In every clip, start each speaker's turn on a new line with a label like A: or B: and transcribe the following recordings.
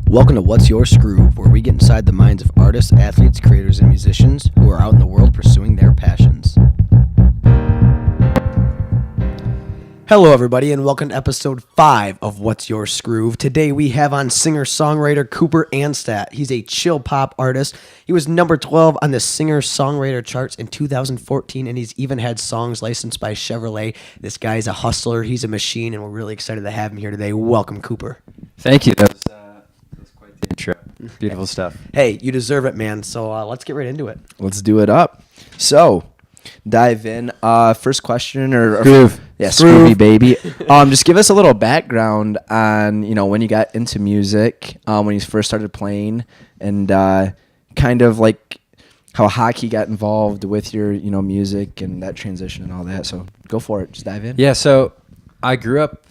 A: Welcome to What's Your Skroove, where we get inside the minds of artists, athletes, creators, and musicians who are out in the world pursuing their passions. Hello, everybody, and welcome to episode 5 of What's Your Skroove. Today we have on singer-songwriter Cooper Anstett. He's a chill pop artist. He was number 12 on the singer-songwriter charts in 2014, and he's even had songs licensed by Chevrolet. This guy's a hustler. He's a machine, and we're really excited to have him here today. Welcome, Cooper.
B: Thank you. That was quite the intro. Beautiful stuff.
A: Hey, you deserve it, man. So let's get right into it.
C: Let's do it up. So, dive in. First question or
B: Skroove.
C: Yeah,
B: Skroove.
C: Skroovy baby. Just give us a little background on, when you got into music, when you first started playing, and kind of like how hockey got involved with your, music and that transition and all that. So, go for it. Just dive in.
B: Yeah, so I grew up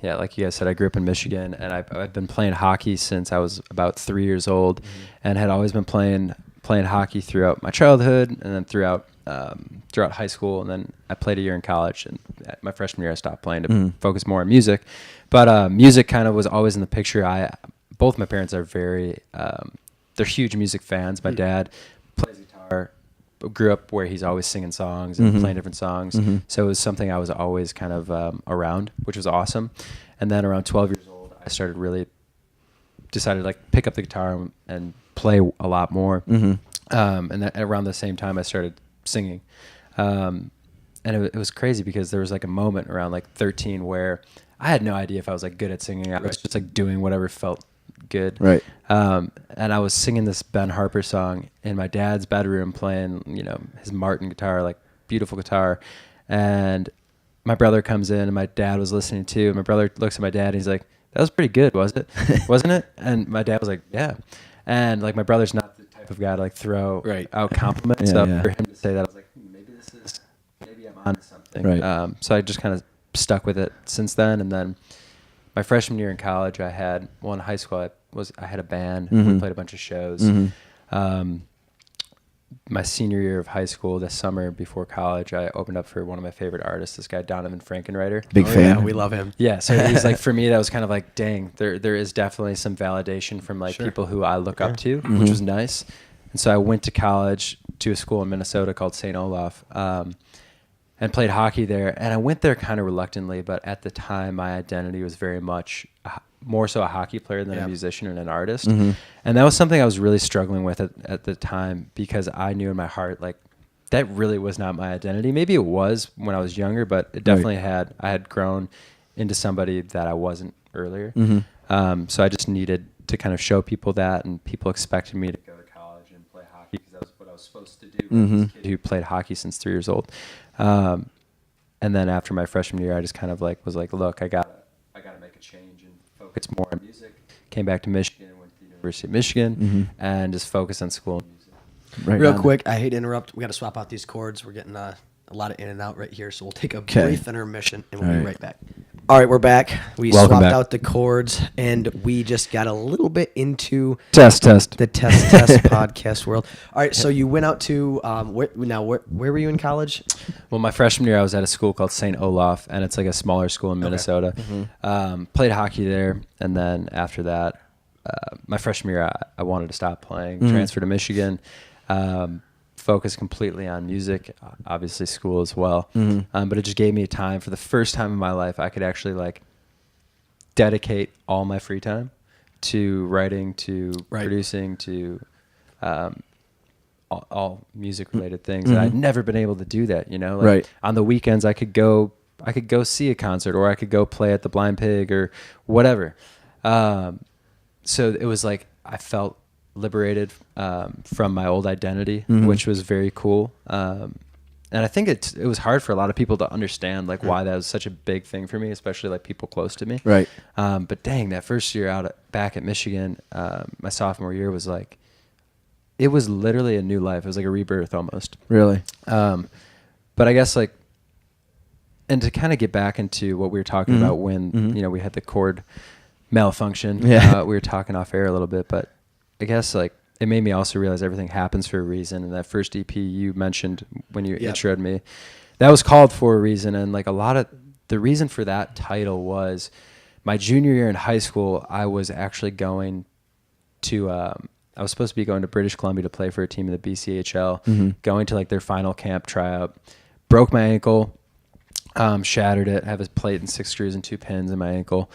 B: like you guys said, I grew up in Michigan, and I've been playing hockey since I was about 3 years old, and had always been playing hockey throughout my childhood, and then throughout high school, and then I played a year in college, and at my freshman year I stopped playing to focus more on music. But music kind of was always in the picture. Both my parents are they're huge music fans. My dad plays guitar, grew up where he's always singing songs and playing different songs. So it was something I was always kind of around, which was awesome. And then around 12 years old, I decided to pick up the guitar and play a lot more. And that around the same time I started singing. And it was crazy because there was a moment around 13 where I had no idea if I was good at singing. I was just doing whatever felt good.
C: Right.
B: And I was singing this Ben Harper song in my dad's bedroom, playing, his Martin guitar, beautiful guitar. And my brother comes in, and my dad was listening too. My brother looks at my dad, and he's like, "That was pretty good, wasn't it?" And my dad was like, "Yeah." And my brother's not the type of guy to throw out compliments. For him to say that, I was like, maybe I'm onto something.
C: Right.
B: So I just kind of stuck with it since then. And then my freshman year in college, in high school, I had a band. We played a bunch of shows. My senior year of high school, this summer before college, I opened up for one of my favorite artists, this guy Donavon Frankenreiter.
C: Big fan.
A: Yeah, we love him.
B: Yeah, so he's for me, that was kind of dang, there is definitely some validation from people who I look up to, which was nice. And so I went to college to a school in Minnesota called St. Olaf, and played hockey there. And I went there kind of reluctantly, but at the time, my identity was very much more so a hockey player than a musician and an artist. And that was something I was really struggling with at the time, because I knew in my heart, that really was not my identity. Maybe it was when I was younger, but it definitely I had grown into somebody that I wasn't earlier. So I just needed to kind of show people that, and people expected me to go to college and play hockey because that was what I was supposed to do. As a kid who played hockey since 3 years old. And then after my freshman year, I just kind of was look, I gotta make a change and focus more on music. Came back to Michigan, went to the University of Michigan, and just focused on school and music.
C: Right.
A: Real quick, I hate to interrupt. We got to swap out these chords. We're getting a lot of in and out right here, so we'll take a brief intermission, and we'll be right back. All right, we're back. We swapped out the chords, and we just got a little bit into
B: the test
A: podcast world. All right, so you went out to where were you in college?
B: Well, my freshman year, I was at a school called St. Olaf, and it's a smaller school in Minnesota. Played hockey there, and then after that, my freshman year, I wanted to stop playing, transferred to Michigan, focused completely on music, obviously school as well. But it just gave me a time, for the first time in my life, I could actually dedicate all my free time to writing, to producing, to all music related things. And I'd never been able to do that, on the weekends I could go see a concert, or I could go play at the Blind Pig or whatever. So it was I felt liberated from my old identity, which was very cool. And I think it was hard for a lot of people to understand why that was such a big thing for me, especially people close to me.
C: Right.
B: But dang, that first year back at Michigan, my sophomore year was it was literally a new life. It was a rebirth almost.
C: Really.
B: But I guess and to kind of get back into what we were talking about when we had the chord malfunction. We were talking off air a little bit, but I guess it made me also realize everything happens for a reason. And that first EP you mentioned when you introed me, that was called for a reason. And a lot of the reason for that title was my junior year in high school, I was actually going to I was supposed to be going to British Columbia to play for a team in the BCHL, going to like their final camp tryout, broke my ankle, shattered it, have a plate and 6 screws and 2 pins in my ankle.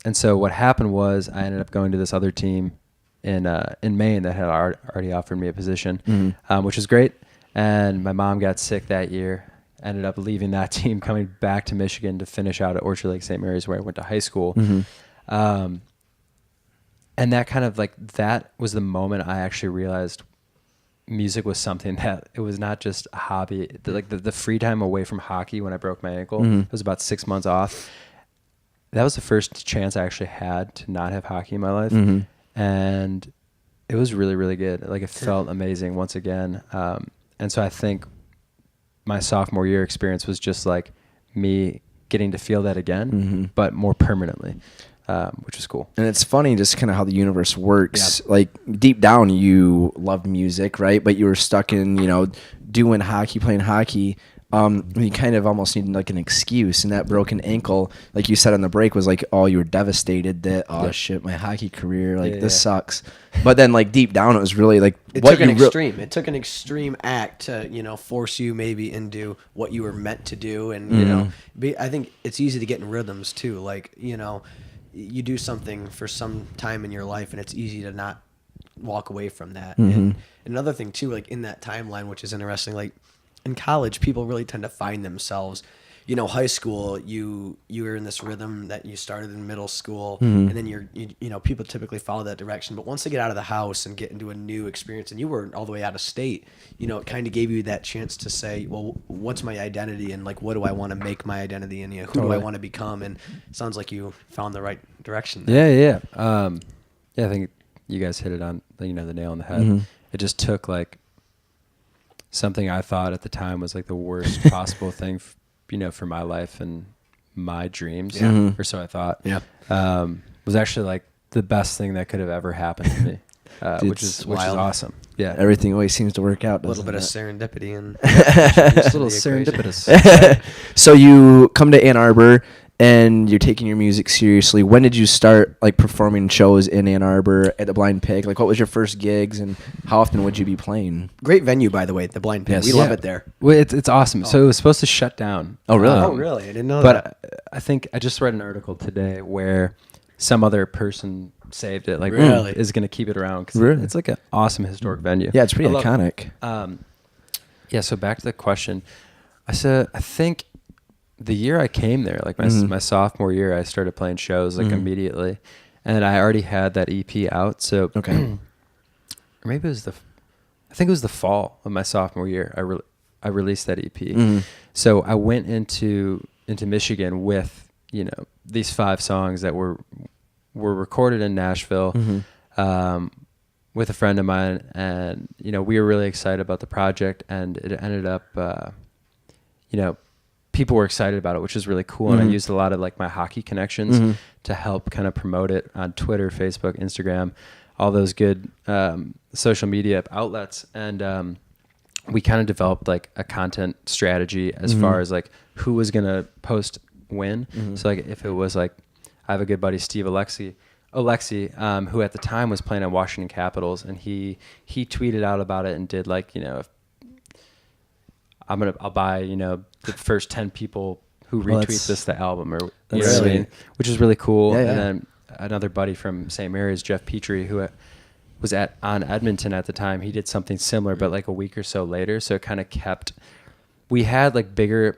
B: And so what happened was I ended up going to this other team in Maine that had already offered me a position, which was great. And my mom got sick that year, ended up leaving that team, coming back to Michigan to finish out at Orchard Lake St. Mary's, where I went to high school. And that kind of like, that was the moment I actually realized music was something that it was not just a hobby. Like the free time away from hockey when I broke my ankle, it was about 6 months off. That was the first chance I actually had to not have hockey in my life. And it was really, really good. Like it felt amazing once again. And so I think my sophomore year experience was just like me getting to feel that again, but more permanently, which was cool.
C: And it's funny just kind of how the universe works. Yeah. Like deep down, you loved music, right? But you were stuck in, doing hockey, playing hockey. You kind of almost needed like an excuse, and that broken ankle, like you said on the break, was like, oh, you were devastated that, shit, my hockey career, like this sucks. But then like deep down, it was really like,
A: it took an extreme act to, force you maybe into what you were meant to do. And, I think it's easy to get in rhythms too. Like, you do something for some time in your life and it's easy to not walk away from that. And another thing too, like in that timeline, which is interesting, like, in college, people really tend to find themselves. High school, you were in this rhythm that you started in middle school, and then people typically follow that direction. But once they get out of the house and get into a new experience, and you were all the way out of state, it kind of gave you that chance to say, well, what's my identity, and like, what do I want to make my identity, and who do I want to become? And it sounds like you found the right direction there.
B: Yeah. I think you guys hit it on the nail on the head. It just took like something I thought at the time was like the worst possible thing, for my life and my dreams, or so I thought. Was actually like the best thing that could have ever happened to me, which is awesome. Yeah,
C: everything always seems to work out.
A: A little bit of serendipity and
B: just a little serendipitous.
C: So you come to Ann Arbor and you're taking your music seriously. When did you start like performing shows in Ann Arbor at the Blind Pig? Like, what was your first gigs and how often would you be playing?
A: Great venue, by the way, the Blind Pig. Yes. We love it there.
B: Well, it's awesome. So it was supposed to shut down.
C: Oh, really?
A: Oh, really? I didn't know that.
B: But I think I just read an article today where some other person saved it. Like,
A: really?
B: Is going to keep it around because
C: really?
B: It's like an awesome historic venue.
C: Yeah, it's pretty iconic.
B: So back to the question. I think the year I came there, like my sophomore year, I started playing shows like immediately, and I already had that EP out. So or maybe it was I think it was the fall of my sophomore year. I released that EP. So I went into Michigan with these 5 songs that were recorded in Nashville with a friend of mine, and we were really excited about the project, and it ended up people were excited about it, which was really cool. And I used a lot of like my hockey connections to help kind of promote it on Twitter, Facebook, Instagram, all those good social media outlets. And we kind of developed like a content strategy as far as like who was going to post when. So like if it was like, I have a good buddy, Steve Alexi, who at the time was playing on Washington Capitals, and he tweeted out about it and did like, I'll buy, the first 10 people who retweet the album, or what I mean? Which is really cool. Yeah. And then another buddy from St. Mary's, Jeff Petrie, who was on Edmonton at the time, he did something similar, but like a week or so later. So it kind of we had like bigger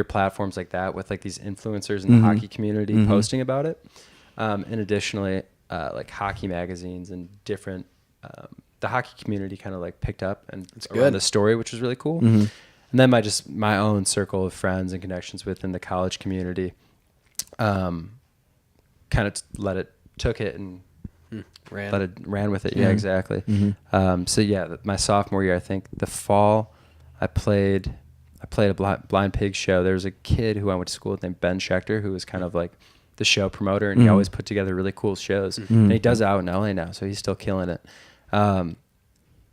B: platforms like that with like these influencers in the hockey community posting about it. And additionally, like hockey magazines and different, the hockey community kind of like picked up and around the story, which was really cool. And then my own circle of friends and connections within the college community, kind of took it and ran with it. Yeah, exactly. So yeah, my sophomore year, I think the fall, I played a Blind Pig show. There was a kid who I went to school with named Ben Schechter, who was kind of like the show promoter, and he always put together really cool shows. And he does it out in LA now, so he's still killing it. And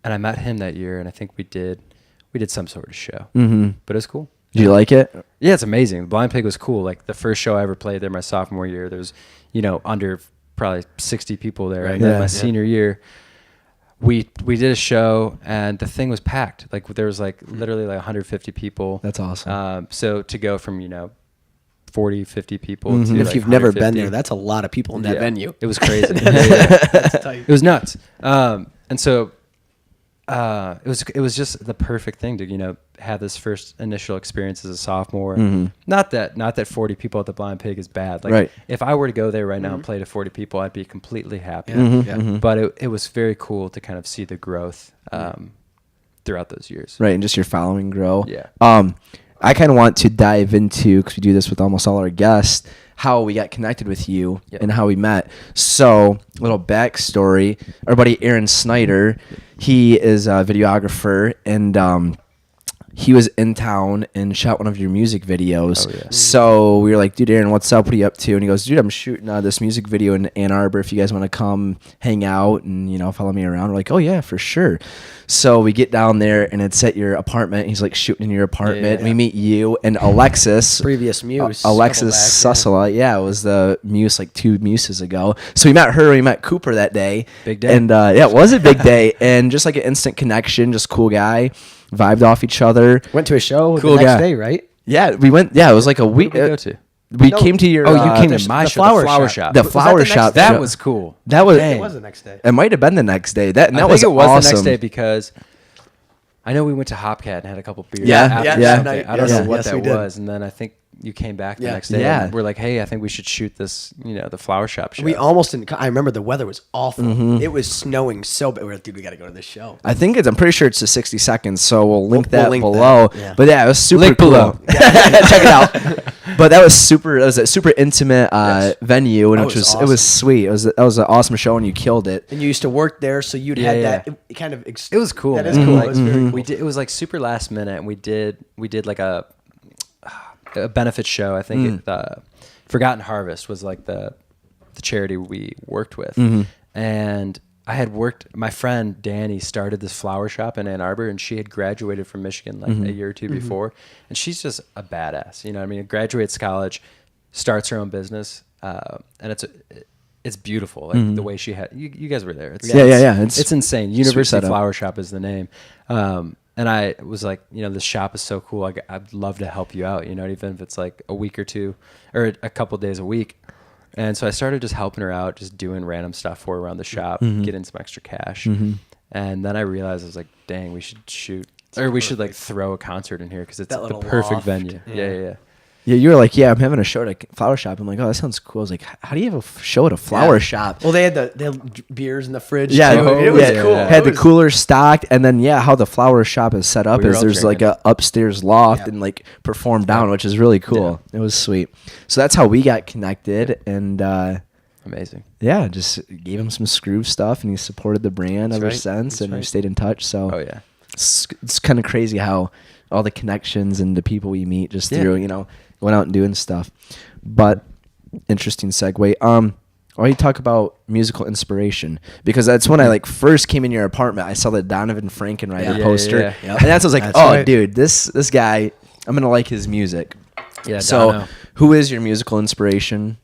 B: I met him that year, and I think we did some sort of show, but it was cool.
C: Did you like it?
B: Yeah, it's amazing. Blind Pig was cool. Like the first show I ever played there, my sophomore year, there's, under probably 60 people there.
A: Right.
B: And then
C: Yeah.
B: my senior year, we did a show and the thing was packed. Like there was like literally like 150 people.
C: That's awesome.
B: So to go from 40, 50 people to
A: And if
B: like
A: you've never been
B: 150,
A: there, that's a lot of people in that venue.
B: it was crazy.
A: That's tight.
B: It was nuts. And so it was just the perfect thing to have this first initial experience as a sophomore. Not that 40 people at the Blind Pig is bad. Like
C: Right.
B: if I were to go there right now and play to 40 people, I'd be completely happy.
A: Yeah.
B: But it was very cool to kind of see the growth throughout those years.
C: Right, and just your following grow.
B: Yeah.
C: I kind of want to dive into, because we do this with almost all our guests, how we got connected with you and how we met. So, a little backstory. Our buddy Aaron Snyder, he is a videographer, and he was in town and shot one of your music videos.
B: Oh, yeah.
C: So we were like, dude, Aaron, what's up? What are you up to? And he goes, dude, I'm shooting this music video in Ann Arbor. If you guys want to come hang out and, follow me around. We're like, oh, yeah, for sure. So we get down there, and it's at your apartment. He's like shooting in your apartment.
B: Yeah.
C: We meet you and Alexis.
A: Previous Muse.
C: Alexis Sussela. Yeah, it was the Muse like 2 Muses ago. So we met her. We met Cooper that day.
B: Big day.
C: And it was a big day. And just like an instant connection, just cool guy. Vibed off each other.
A: Went to a show
C: Cool
A: the next
C: guy.
A: day, right?
C: Yeah, we went. Yeah, it was like a week.
B: Where did we go to?
C: We
A: No.
C: came to your.
B: Oh, you came
A: the
B: to my show,
A: flower
B: the flower
A: shop.
B: shop.
C: the
A: Was that
C: flower
A: the next
C: shop.
A: day?
B: That
C: show.
B: was cool.
C: That was.
A: It was the next day.
C: It might have been the next day. That
B: I think
C: was
B: it was
C: awesome.
B: the next day because I know we went to Hopcat and had a couple beers.
C: Yeah,
B: after
C: yeah.
B: something. I don't
C: Yes,
B: know what
A: yes,
B: that
A: we did.
B: was, and then I think you came back the
A: Yeah.
B: next day.
C: Yeah.
B: And we're like, hey, I think we should shoot this. The flower shop show.
A: We almost didn't. I remember the weather was awful. It was snowing so bad. We were like, dude, we got to go to this show.
C: I think I'm pretty sure it's the 60 seconds, so we'll link
A: We'll
C: that
A: link
C: below.
A: that, yeah.
C: But yeah, it was super
B: Link
C: cool.
B: below.
C: Check it out. But that was super. It was a super intimate venue, and
A: That
C: it
A: was
C: was sweet. That was an awesome show, and you killed it.
A: And you used to work there, so you'd
B: Yeah,
A: had
B: yeah.
A: that it kind of.
B: It was cool.
A: That is
B: man.
A: cool.
B: Like,
A: It was very cool.
B: We did. It was like super last minute, and we did like a benefit show. I think Forgotten Harvest was like the charity we worked with, and I had worked. My friend Danny started this flower shop in Ann Arbor, and she had graduated from Michigan like a year or two before, and she's just a badass. You know what I mean? Graduates college, starts her own business, and it's beautiful. Like the way she had. You guys were there.
C: Yeah.
B: It's insane.
C: sweet
B: University
C: setup.
B: Flower Shop is the name. And I was like, this shop is so cool. I'd love to help you out, even if it's like a week or two or a couple days a week. And so I started just helping her out, just doing random stuff for her around the shop, getting some extra cash. And then I realized I was like, dang, we should shoot, or we should like throw a concert in here because it's
A: That
B: the
A: little
B: perfect
A: loft.
B: venue. Yeah.
C: Yeah, you were like, yeah, I'm having a show at a flower shop. I'm like, oh, that sounds cool. I was like, how do you have a show at a flower shop?
A: Well, they had beers in the fridge.
C: Yeah,
A: too. It was
C: yeah,
A: cool.
C: Had
A: It
C: the
A: was-
C: cooler stocked, and then how the flower shop is set up
B: We were
C: is
B: all
C: there's like
B: drinking.
C: a upstairs loft
A: Yeah.
C: and like perform down, which is really cool. It was sweet. So that's how we got connected, and
B: Amazing.
C: yeah, just gave him some Skroove stuff, and he supported the brand ever
A: right.
C: since,
A: That's
C: and we
A: right.
C: stayed in touch. So
B: Oh yeah.
C: it's kind of crazy how all the connections and the people we meet just
B: Yeah.
C: through going out and doing stuff. But interesting segue. I want you to talk about musical inspiration, because that's when I like first came in your apartment. I saw the Donavon Frankenreiter
A: Yeah.
C: poster,
B: Yeah.
A: Yep.
C: and that's I was like,
A: That's
C: oh,
A: right.
C: dude, this guy, I'm gonna like his music.
B: Yeah.
C: So,
B: Dono.
C: who is your musical inspiration?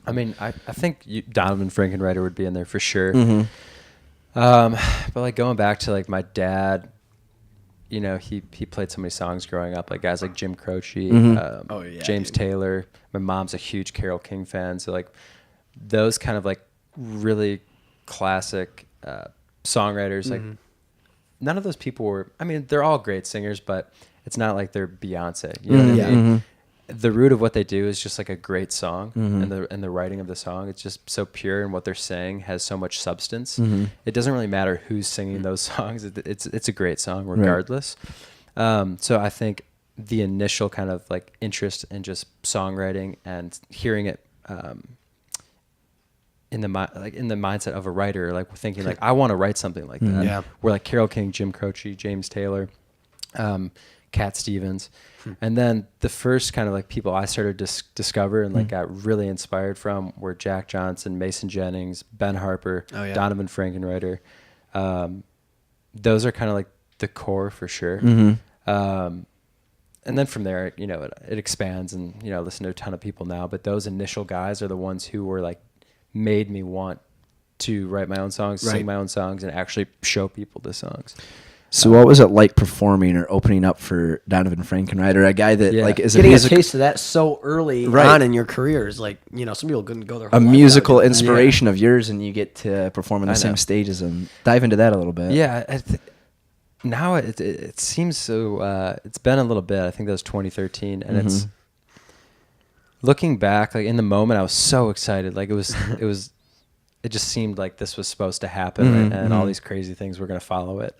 B: I mean, I think Donavon Frankenreiter would be in there for sure.
C: Mm-hmm.
B: But like going back to like my dad, he played so many songs growing up, like guys like Jim Croce,
A: Oh, yeah,
B: James
A: dude.
B: Taylor. My mom's a huge Carole King fan, so like those kind of like really classic songwriters. Like none of those people were. I mean, they're all great singers, but it's not like they're Beyonce. You know what I mean? The root of what they do is just like a great song, and the writing of the song, it's just so pure, and what they're saying has so much substance. It doesn't really matter who's singing those songs. It's a great song regardless. So I think the initial kind of like interest in just songwriting and hearing it in the mindset of a writer, like thinking like I want to write something like that.
A: Yeah.
B: Where like Carole King, Jim Croce, James Taylor, Cat Stevens. And then the first kind of like people I started to discover and like got really inspired from were Jack Johnson, Mason Jennings, Ben Harper,
A: Oh, yeah.
B: Donavon Frankenreiter. Those are kind of like the core for sure. And then from there, it expands, and I listen to a ton of people now, but those initial guys are the ones who were like made me want to write my own songs, sing my own songs, and actually show people the songs.
C: So what was it like performing or opening up for Donavon Frankenreiter, a guy that like is
A: getting a taste of that so early on in your career is like, you know, some people couldn't go their whole
C: a
A: life
C: musical inspiration of yours, and you get to perform on the same stage as him. Dive into that a little bit.
B: Yeah, now it seems so. It's been a little bit. I think that was 2013, and it's looking back. Like in the moment, I was so excited. Like it just seemed like this was supposed to happen, and all these crazy things were going to follow it.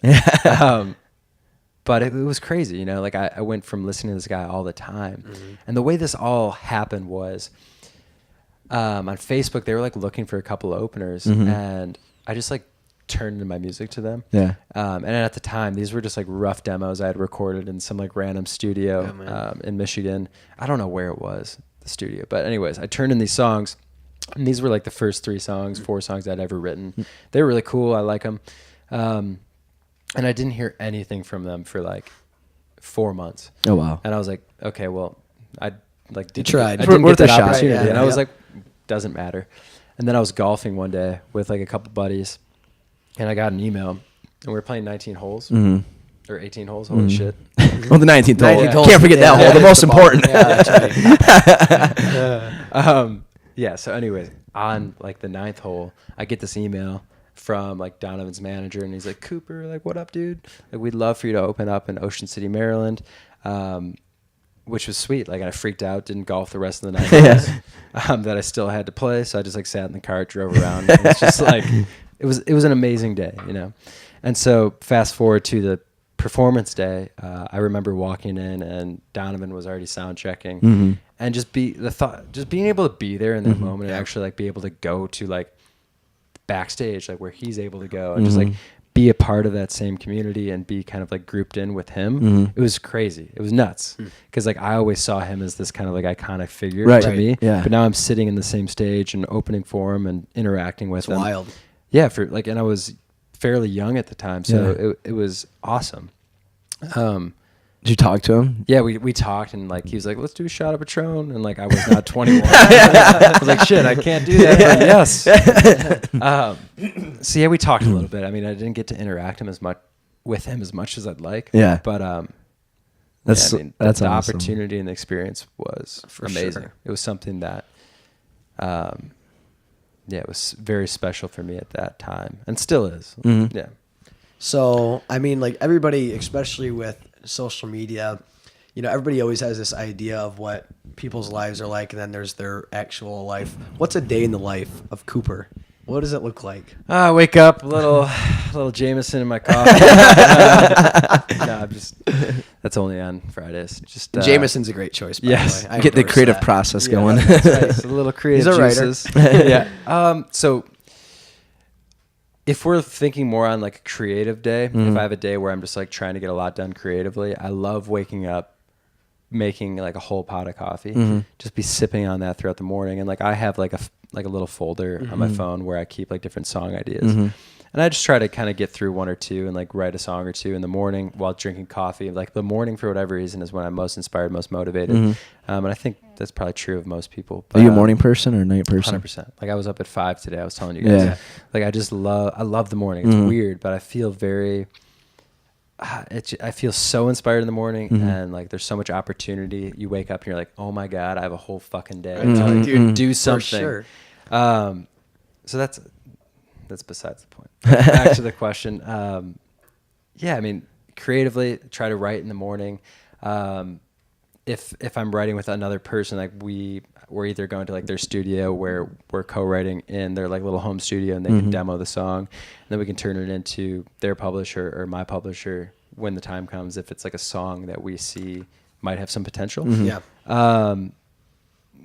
B: But it was crazy, you know. Like I went from listening to this guy all the time, and the way this all happened was on Facebook. They were like looking for a couple of openers, and I just like turned my music to them. Yeah. And at the time, these were just like rough demos I had recorded in some like random studio in Michigan. I don't know where it was, the studio, but anyways, I turned in these songs. And these were like the first 4 songs I'd ever written. They were really cool. I like them. And I didn't hear anything from them for like 4 months.
C: Oh, wow.
B: And I was like, okay, well, I like didn't
C: tried.
B: I didn't
C: Worth
B: get that
C: a shot.
B: opportunity.
C: Yeah,
B: and I was like, doesn't matter. And then I was golfing one day with like a couple buddies, and I got an email, and we were playing 19 holes. Or 18 holes. Holy shit.
C: Well, the 19th hole.
A: Hole.
C: Can't forget that hole. The most important.
A: Yeah, that's right.
B: Yeah, so anyways, on like the 9th hole, I get this email from like Donovan's manager, and he's like, Cooper, like, what up, dude? Like, we'd love for you to open up in Ocean City, Maryland, which was sweet. Like, I freaked out, didn't golf the rest of the night that I still had to play, so I just like sat in the car, drove around. It was just like, it was an amazing day, you know? And so fast forward to the performance day, I remember walking in, and Donovan was already sound checking, and just being able to be there in that moment and actually like be able to go to like backstage, like where he's able to go, and just like be a part of that same community and be kind of like grouped in with him. It was crazy. It was nuts because like I always saw him as this kind of like iconic figure to me. Yeah. But now I'm sitting in the same stage and opening for him and interacting with him.
A: Wild.
B: Yeah. And I was fairly young at the time, so it was awesome.
C: Did you talk to him?
B: Yeah, we talked, and like he was like, "Let's do a shot of Patron," and like I was not 21. I was like, "Shit, I can't do that." But yes. So yeah, we talked a little bit. I mean, I didn't get to interact with him as much as I'd like. Yeah, but that's the awesome. Opportunity and the experience was amazing. Sure. It was something that, it was very special for me at that time, and still is. Yeah.
A: So, I mean, like everybody, especially with social media, you know, everybody always has this idea of what people's lives are like, and then there's their actual life. What's a day in the life of Cooper? What does it look like?
B: I wake up, a little Jameson in my coffee. That's only on Fridays. Just
A: Jameson's a great choice, by the way.
C: Get the creative process going.
B: That's right. It's a little creative juices. Yeah. So if we're thinking more on like a creative day, if I have a day where I'm just like trying to get a lot done creatively, I love waking up, making like a whole pot of coffee, just be sipping on that throughout the morning. And like I have like a little folder on my phone where I keep like different song ideas. And I just try to kind of get through 1 or 2 and like write a song or 2 in the morning while drinking coffee. Like the morning, for whatever reason, is when I'm most inspired, most motivated. And I think that's probably true of most people. But,
C: are you a morning person or a night person?
B: 100%. Like I was up at 5 today. I was telling you guys. Yeah. Like I love the morning. It's weird, but I feel very... I feel so inspired in the morning, and like there's so much opportunity. You wake up and you're like, oh my God, I have a whole fucking day. Dude, do something. For sure. So that's besides the point. Back to the question. I mean, creatively try to write in the morning. If I'm writing with another person, like we're either going to like their studio where we're co-writing in their like little home studio, and they can demo the song, and then we can turn it into their publisher or my publisher when the time comes, if it's like a song that we see might have some potential.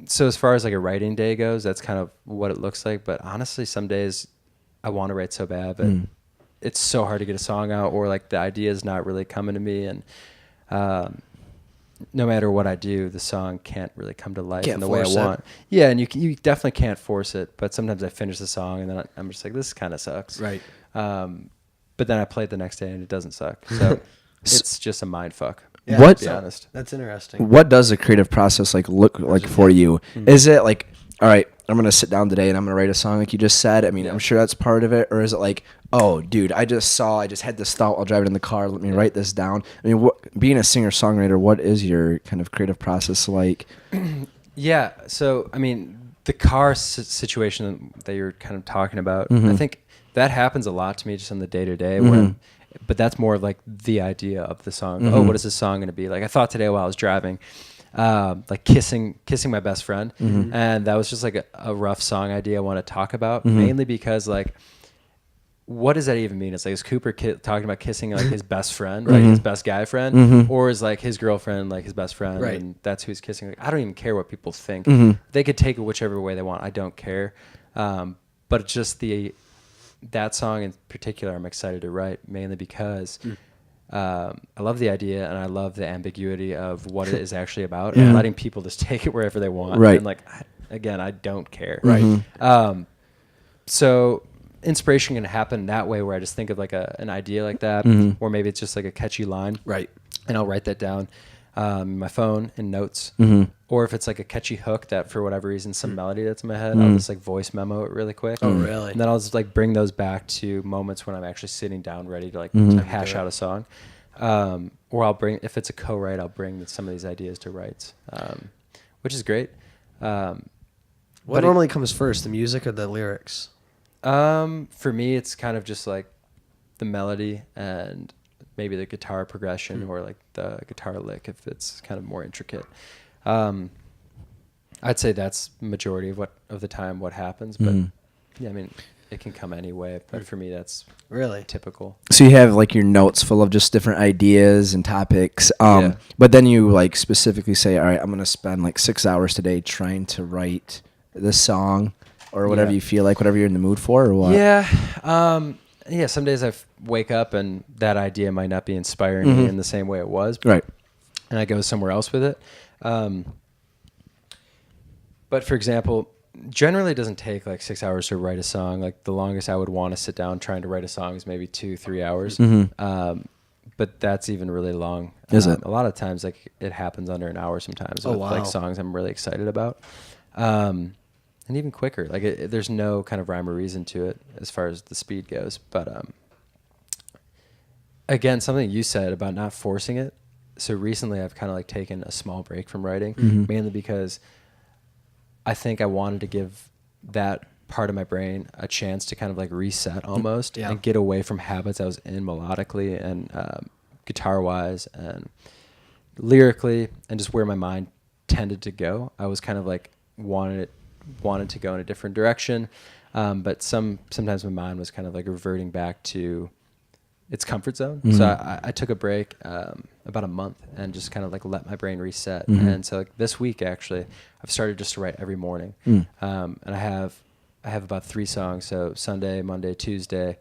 B: So as far as like a writing day goes, that's kind of what it looks like. But honestly, some days I want to write so bad, but it's so hard to get a song out, or like the idea is not really coming to me, and no matter what I do, the song can't really come to life in the way I want. Yeah, and you definitely can't force it, but sometimes I finish the song and then I'm just like, this kind of sucks. Right. But then I play it the next day and it doesn't suck. So it's just a mind fuck.
A: Yeah, to be honest. That's interesting.
C: What does the creative process like look like for you? Is it like, all right, I'm going to sit down today and I'm going to write a song like you just said. I mean, I'm sure that's part of it. Or is it like, oh, dude, I just had this thought while driving in the car. Let me write this down. I mean, being a singer-songwriter, what is your kind of creative process like?
B: Yeah. So, I mean, the car situation that you're kind of talking about, I think that happens a lot to me just on the day-to-day. But that's more of like the idea of the song. Oh, what is this song going to be? Like I thought today while I was driving, like kissing my best friend. And that was just like a rough song idea I want to talk about, mainly because like, what does that even mean? It's like, is Cooper talking about kissing like his best friend, right? His best guy friend, or is like his girlfriend like his best friend, and that's who he's kissing? Like, I don't even care what people think. They could take it whichever way they want. I don't care. But it's just that song in particular, I'm excited to write mainly because I love the idea and I love the ambiguity of what it is actually about, and letting people just take it wherever they want.
C: Right.
B: And like, again, I don't care. Right. So inspiration can happen that way, where I just think of like an idea like that, or maybe it's just like a catchy line,
A: Right.
B: and I'll write that down in my phone in notes, or if it's like a catchy hook that for whatever reason some melody that's in my head, I'll just like voice memo it really quick.
A: Oh, really?
B: And then I'll just like bring those back to moments when I'm actually sitting down ready to like to hash out a song, or I'll bring, if it's a co-write, I'll bring some of these ideas to writes, which is great.
A: What normally comes first, the music or the lyrics?
B: For me, it's kind of just like the melody and maybe the guitar progression or like the guitar lick if it's kind of more intricate. I'd say that's majority of the time what happens, but yeah, I mean, it can come any way, but for me, that's
A: really
B: typical.
C: So you have like your notes full of just different ideas and topics, but then you like specifically say, all right, I'm going to spend like 6 hours today trying to write this song or whatever you feel like, whatever you're in the mood for, or what?
B: Yeah. Some days I wake up and that idea might not be inspiring me in the same way it was.
C: Right.
B: And I go somewhere else with it. But for example, generally it doesn't take like 6 hours to write a song. Like the longest I would want to sit down trying to write a song is maybe 2-3 hours. But that's even really long.
C: Is it?
B: A lot of times like it happens under an hour sometimes with like songs I'm really excited about. And even quicker, like there's no kind of rhyme or reason to it as far as the speed goes. But again, something you said about not forcing it. So recently I've kind of like taken a small break from writing, mainly because I think I wanted to give that part of my brain a chance to kind of like reset almost and get away from habits I was in melodically and guitar-wise and lyrically, and just where my mind tended to go. I was kind of like wanted to go in a different direction, but sometimes my mind was kind of like reverting back to its comfort zone. So I took a break about a month and just kind of like let my brain reset. And so like this week actually I've started just to write every morning, and I have about 3 songs. So Sunday, Monday, Tuesday.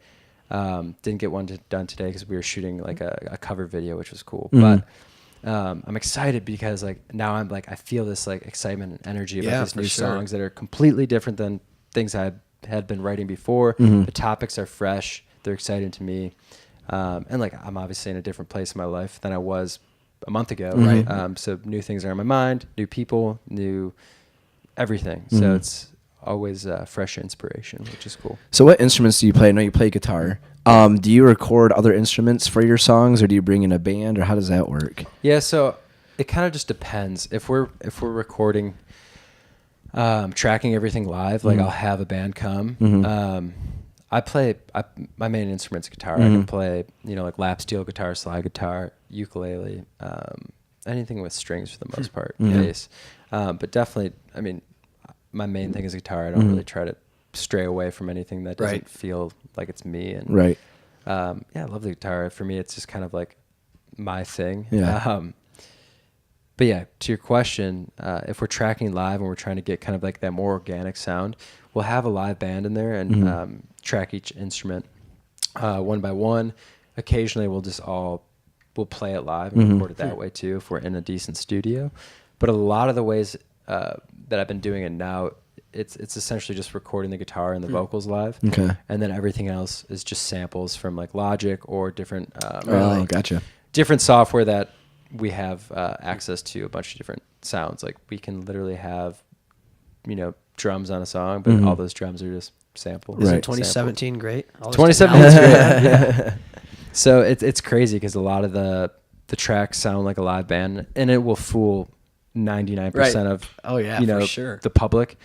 B: Didn't get one done today because we were shooting like a cover video, which was cool. But I'm excited because like now I'm like, I feel this like excitement and energy about these new songs that are completely different than things I had been writing before. The topics are fresh. They're exciting to me. And like, I'm obviously in a different place in my life than I was a month ago. Right. So new things are in my mind, new people, new everything. So it's always fresh inspiration, which is cool.
C: So what instruments do you play? I know you play guitar. Do you record other instruments for your songs, or do you bring in a band, or how does that work?
B: Yeah, so it kind of just depends. If we're recording, tracking everything live, like I'll have a band come. My main instrument's guitar. I can play, like lap steel guitar, slide guitar, ukulele, anything with strings for the most part, bass. But definitely, I mean, my main thing is guitar. I don't really try to stray away from anything that doesn't feel like it's me. And I love the guitar. For me, it's just kind of like my thing. But yeah, to your question, if we're tracking live and we're trying to get kind of like that more organic sound, we'll have a live band in there and track each instrument one by one. Occasionally we'll play it live and record it that way too if we're in a decent studio. But a lot of the ways that I've been doing it now, it's essentially just recording the guitar and the vocals live. Okay. And then everything else is just samples from like Logic or different
C: Gotcha.
B: different software that we have access to a bunch of different sounds. Like we can literally have, drums on a song, but all those drums are just sampled.
A: Isn't 2017 great?
B: 2017 is great. Yeah. So it's crazy because a lot of the tracks sound like a live band, and it will fool 99% of
A: for sure.
B: the public.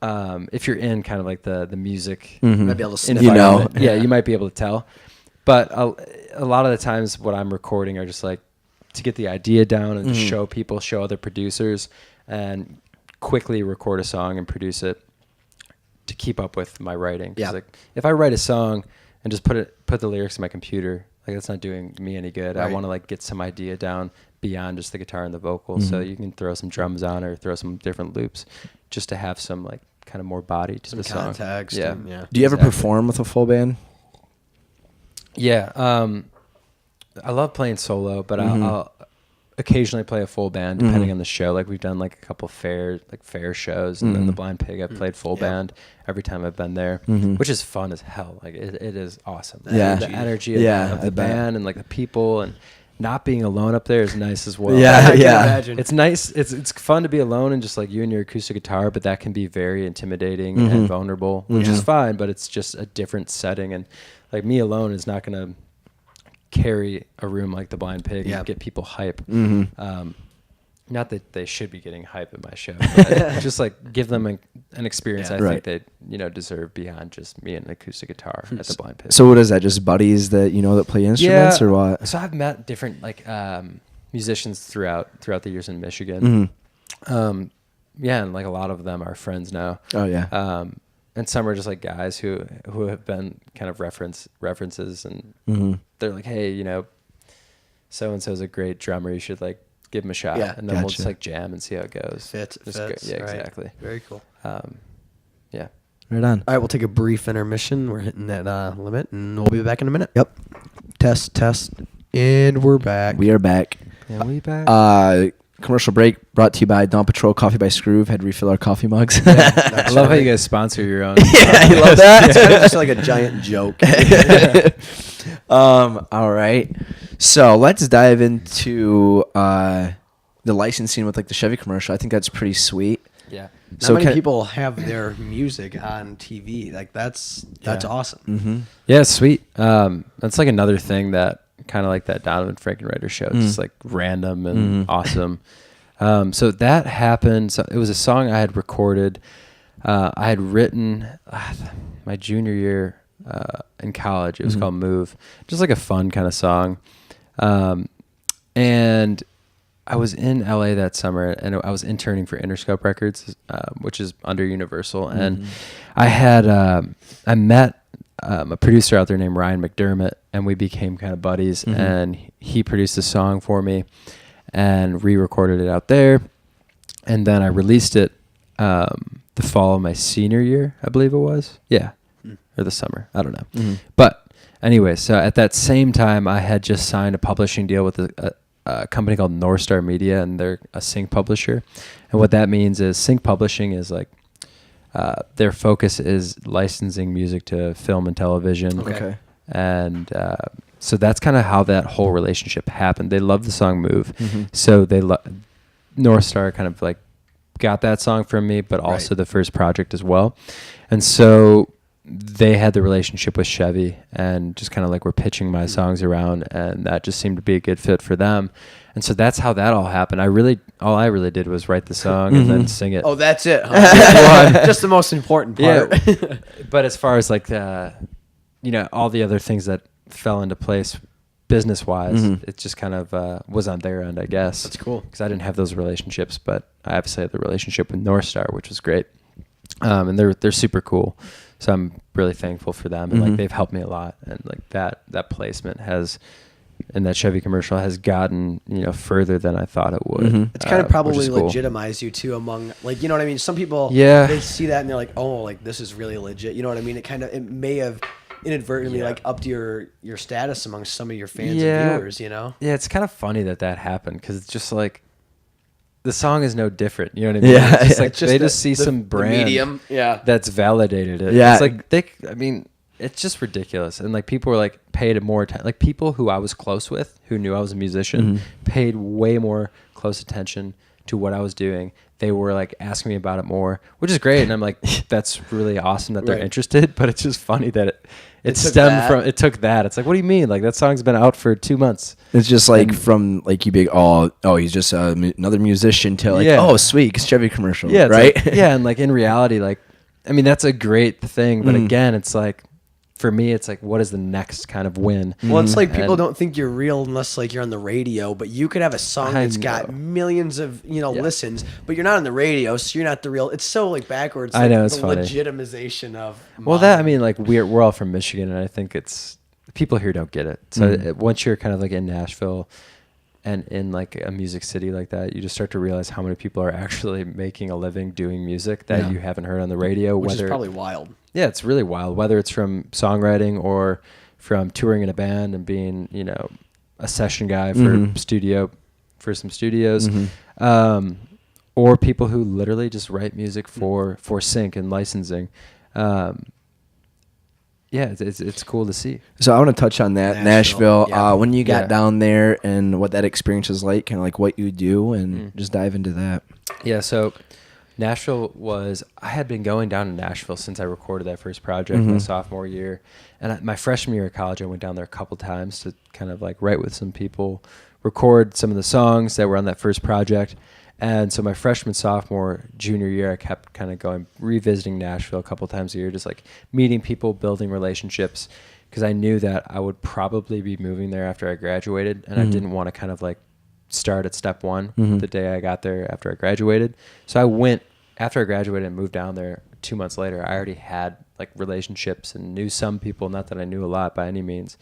B: If you're in kind of like the music,
A: you might be able to sniff
B: you might be able to tell. But a lot of the times, what I'm recording are just like to get the idea down and show people, show other producers, and quickly record a song and produce it to keep up with my writing.
A: Yeah.
B: Like if I write a song and just put the lyrics in my computer, like that's not doing me any good. Right. I want to like get some idea down beyond just the guitar and the vocals. So you can throw some drums on or throw some different loops just to have some like kind of more body to the song.
A: Context.
B: Yeah.
C: Do you ever perform with a full band?
B: Yeah. I love playing solo, but I'll occasionally play a full band depending on the show. Like we've done like a couple fair shows, and then the Blind Pig I've played full band every time I've been there, which is fun as hell. Like it is awesome. The energy of the band and like the people, and not being alone up there is nice as well.
A: I can imagine.
B: It's nice. It's fun to be alone and just like you and your acoustic guitar, but that can be very intimidating and vulnerable, which is fine, but it's just a different setting. And like me alone is not going to carry a room like the Blind Pig and get people hype. Not that they should be getting hype at my show, but just like give them an experience I think they deserve beyond just me and an acoustic guitar at the Blind Pig.
C: So what is that? Just buddies that that play instruments or what?
B: So I've met different like musicians throughout the years in Michigan. And like a lot of them are friends now.
C: Oh yeah.
B: And some are just like guys who have been kind of references, and they're like, hey, so and so's a great drummer. You should like give him a shot, and then we'll just like jam and see how it goes.
A: Fits.
B: Yeah,
A: right.
B: exactly.
A: Very cool.
B: Yeah.
C: Right on.
A: All right, we'll take a brief intermission. We're hitting that limit, and we'll be back in a minute. Yep. Test, and we're back.
C: We are back.
B: Yeah, we back.
C: Commercial break brought to you by Dawn Patrol Coffee by Skroove. Had to refill our coffee mugs.
B: I love how you guys sponsor your own.
C: Yeah, you love that.
A: It's kind of just like a giant joke.
C: All right. So let's dive into the licensing with like the Chevy commercial. I think that's pretty sweet.
B: Yeah.
A: So many people have their music on TV. Like that's awesome.
B: Yeah, sweet. That's like another thing that kind of like that Donavon Frankenreiter show. It's just like random and awesome. So that happened. So it was a song I had recorded. I had written my junior year in college. It was called Move. Just like a fun kind of song. And I was in LA that summer, and I was interning for Interscope Records, which is under Universal. And I had I met a producer out there named Ryan McDermott, and we became kind of buddies. And he produced a song for me and re-recorded it out there. And then I released it the fall of my senior year, I believe it was. Yeah. Or the summer. I don't know. But anyway, so at that same time, I had just signed a publishing deal with a company called North Star Media, and they're a sync publisher. And what that means is sync publishing is like their focus is licensing music to film and television.
C: Okay.
B: And so that's kind of how that whole relationship happened. They love the song Move. So North Star kind of like got that song from me, but also the first project as well. And so they had the relationship with Chevy, and just kind of like were pitching my songs around, and that just seemed to be a good fit for them. And so that's how that all happened. All I really did was write the song and then sing it.
A: Oh, that's it. Huh? Just the most important part.
B: Yeah. But as far as like all the other things that fell into place business wise, it just kind of was on their end, I guess.
A: That's cool.
B: Because I didn't have those relationships, but I obviously had the relationship with North Star, which was great. And they're super cool. So I'm really thankful for them, and like they've helped me a lot. And like that placement has, and that Chevy commercial has gotten further than I thought it would.
A: It's kind of probably
B: which is cool.
A: legitimized you too among like what I mean. Some people they see that and they're like, oh, like this is really legit. You know what I mean? It may have inadvertently like upped your status among some of your fans and viewers.
B: Yeah, it's kind of funny that happened, because it's just like the song is no different. You know what I mean?
C: Yeah,
B: it's just like they just see some brand
A: medium,
B: that's validated it.
C: Yeah,
B: it's like it's just ridiculous. And like people were like paid more attention. Like people who I was close with, who knew I was a musician, paid way more close attention to what I was doing, they were like asking me about it more, which is great. And I'm like, that's really awesome that they're interested. But it's just funny that it took that. It's like, what do you mean? Like that song's been out for 2 months.
C: It's just like from like you big, he's just another musician to like, oh, sweet, Chevy commercial.
B: Yeah.
C: Right.
B: Like, yeah. And like in reality, like, I mean, that's a great thing. But again, it's like, for me, it's like, what is the next kind of win?
A: Well, it's like people don't think you're real unless like you're on the radio, but you could have a song that's got millions of listens, but you're not on the radio, so you're not the real. It's so like backwards.
B: I know,
A: like,
B: it's
A: the
B: funny.
A: legitimization of.
B: Well, that I mean, like we're all from Michigan, and I think it's people here don't get it. So once you're kind of like in Nashville, and in like a music city like that, you just start to realize how many people are actually making a living doing music that you haven't heard on the radio.
A: Which is probably wild.
B: Yeah, it's really wild, whether it's from songwriting or from touring in a band and being, a session guy for some studios, or people who literally just write music for sync and licensing. It's cool to see.
C: So I want to touch on that Nashville.
A: Yeah.
C: When you got down there and what that experience is like, kind of like what you do, and just dive into that.
B: Yeah, so Nashville I had been going down to Nashville since I recorded that first project my sophomore year. And my freshman year of college, I went down there a couple times to kind of like write with some people, record some of the songs that were on that first project. And so my freshman, sophomore, junior year, I kept kind of revisiting Nashville a couple times a year, just like meeting people, building relationships, because I knew that I would probably be moving there after I graduated. And I didn't want to kind of like start at step one the day I got there after I graduated. So I went after I graduated and moved down there 2 months later. I already had like relationships and knew some people, not that I knew a lot by any means,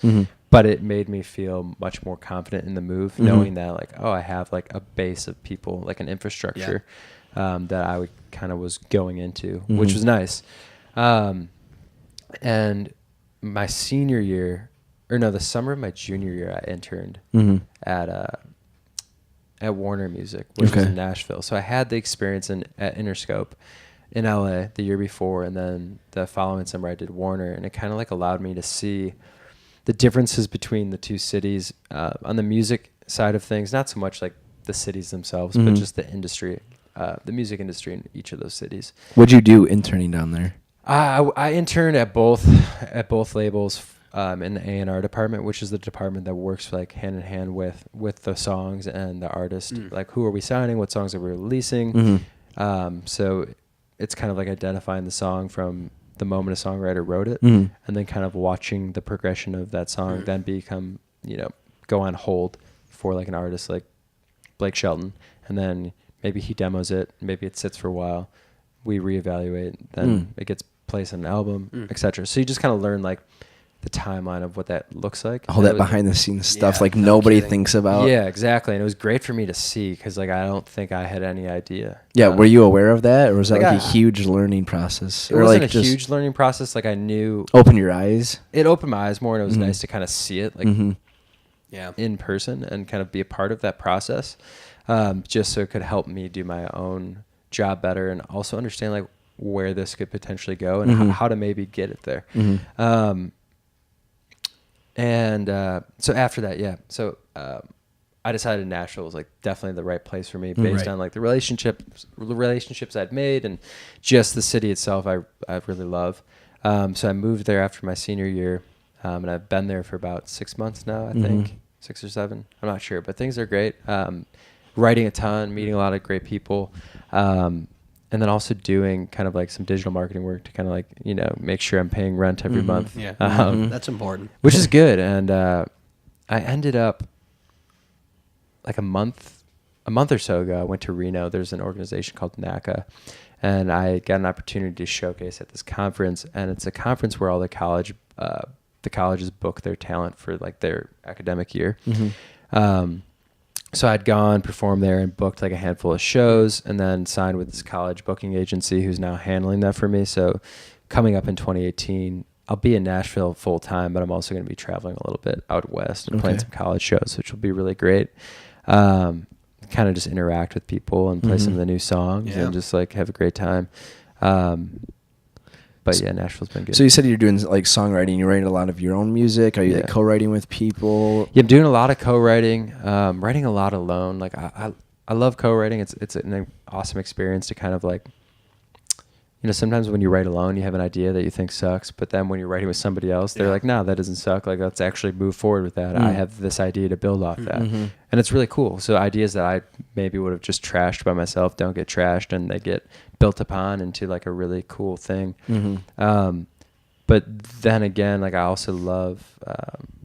B: but it made me feel much more confident in the move, knowing that like, I have like a base of people, like an infrastructure that I kind of was going into, which was nice. And my senior year, the summer of my junior year, I interned at Warner Music, which was in Nashville. So I had the experience at Interscope in LA the year before, and then the following summer I did Warner, and it kind of like allowed me to see the differences between the two cities on the music side of things, not so much like the cities themselves, but just the industry, the music industry in each of those cities.
C: What'd you do interning down there?
B: I interned at both labels. In the A&R department, which is the department that works like hand in hand with the songs and the artist. Like, who are we signing? What songs are we releasing? So it's kind of like identifying the song from the moment a songwriter wrote it, and then kind of watching the progression of that song then become, go on hold for like an artist like Blake Shelton, and then maybe he demos it, maybe it sits for a while, we reevaluate, then it gets placed on an album, etc. So you just kind of learn like the timeline of what that looks like.
C: All that behind the scenes stuff like nobody thinks about.
B: Yeah, exactly. And it was great for me to see because like I don't think I had any idea.
C: Yeah, were you aware of that, or was that like a huge learning process?
B: It wasn't a huge learning process. Like I knew.
C: Open your eyes.
B: It opened my eyes more, and it was nice to kind of see it like in person and kind of be a part of that process, just so it could help me do my own job better and also understand like where this could potentially go and how to maybe get it there. And so after that, I decided Nashville was like definitely the right place for me based on like the relationships I'd made and just the city itself. I really love. So I moved there after my senior year, and I've been there for about 6 months now. I think 6 or 7. I'm not sure, but things are great. Writing a ton, meeting a lot of great people. And then also doing kind of like some digital marketing work to kind of like, make sure I'm paying rent every month.
A: Yeah. That's important.
B: Which is good. And I ended up like a month or so ago, I went to Reno. There's an organization called NACA. And I got an opportunity to showcase at this conference. And it's a conference where all the colleges book their talent for like their academic year. So I'd gone, performed there, and booked like a handful of shows, and then signed with this college booking agency who's now handling that for me. So coming up in 2018, I'll be in Nashville full time, but I'm also going to be traveling a little bit out west and playing some college shows, which will be really great. Kind of just interact with people and play some of the new songs and just like have a great time. But yeah, Nashville's been good.
C: So you said you're doing like songwriting. You're writing a lot of your own music. Are you like co-writing with people?
B: Yeah, I'm doing a lot of co-writing, writing a lot alone. Like I I love co-writing. It's an awesome experience to kind of like, you know, sometimes when you write alone, you have an idea that you think sucks, but then when you're writing with somebody else, they're like, no, that doesn't suck. Like, let's actually move forward with that. I have this idea to build off that. And it's really cool. So ideas that I maybe would have just trashed by myself don't get trashed, and they get built upon into like a really cool thing. But then again, like I also love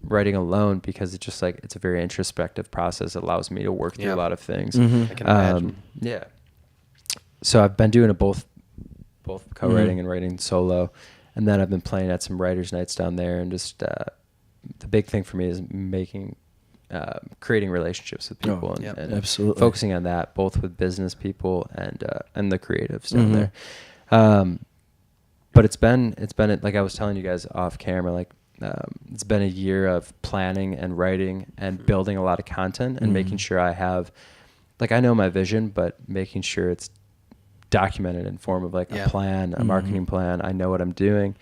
B: writing alone because it's just like, it's a very introspective process. It allows me to work through a lot of things.
A: I can imagine.
B: Yeah. So I've been doing it both co-writing and writing solo, and then I've been playing at some writers' nights down there, and just the big thing for me is creating relationships with people and
C: absolutely
B: focusing on that, both with business people and the creatives down there. But it's been like I was telling you guys off camera, like it's been a year of planning and writing and building a lot of content and making sure I have, like, I know my vision, but making sure it's documented in form of like a plan, a marketing plan. I know what I'm doing,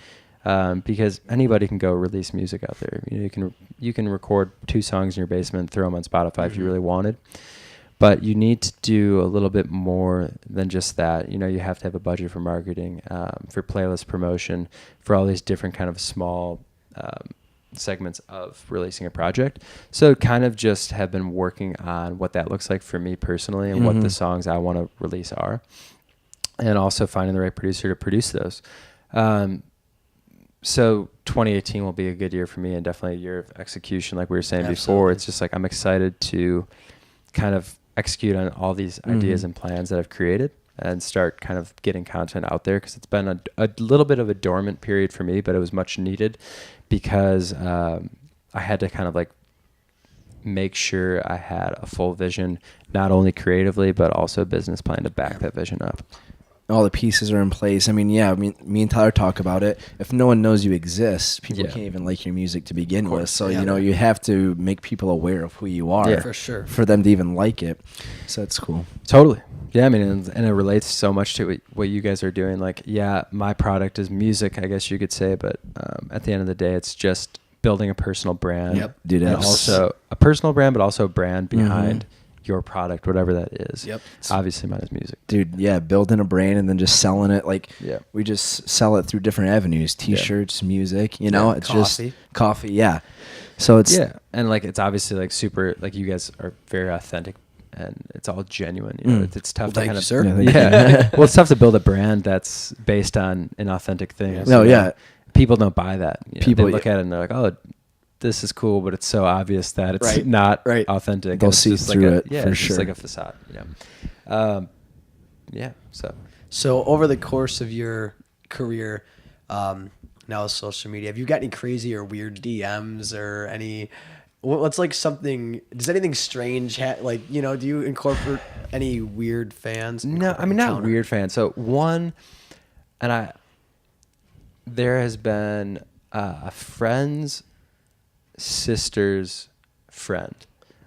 B: because anybody can go release music out there. You know, you can record 2 songs in your basement, throw them on Spotify if you really wanted, but you need to do a little bit more than just that. You know, you have to have a budget for marketing, for playlist promotion, for all these different kind of small segments of releasing a project. So kind of just have been working on what that looks like for me personally and what the songs I want to release are, and also finding the right producer to produce those. So 2018 will be a good year for me, and definitely a year of execution. Like we were saying before, it's just like I'm excited to kind of execute on all these ideas and plans that I've created and start kind of getting content out there, because it's been a little bit of a dormant period for me, but it was much needed because I had to kind of like make sure I had a full vision, not only creatively, but also a business plan to back that vision up.
C: All the pieces are in place. I mean, me and Tyler talk about it. If no one knows you exist, people can't even like your music to begin with. So, you know, you have to make people aware of who you are
A: for sure,
C: for them to even like it. So that's cool.
B: Totally. Yeah, I mean, and it relates so much to what you guys are doing. Like, yeah, my product is music, I guess you could say, but at the end of the day, it's just building a personal brand.
A: Yep.
C: Dude,
B: and also a personal brand, but also a brand behind your product, whatever that is.
A: Yep.
B: Obviously mine is music.
C: Dude, yeah, building a brand and then just selling it. Like, we just sell it through different avenues. T-shirts, music, you know, it's
A: coffee.
C: just coffee, So it's...
B: Yeah, and like it's obviously like super, like you guys are very authentic and it's all genuine. You know, it's tough to kind of...
A: Sir.
B: Yeah. Well, it's tough to build a brand that's based on an authentic thing.
C: No, yeah.
B: People don't buy that. You know,
C: People
B: they look at it and they're like, oh, this is cool, but it's so obvious that it's not authentic.
C: They'll see through it, for sure.
B: It's like a facade. You know? So
A: over the course of your career, now with social media, have you got any crazy or weird DMs or any? What's like something? Does anything strange like, you know? Do you incorporate any weird fans?
B: No, I mean not weird fans. So there has been a friend's sister's friend.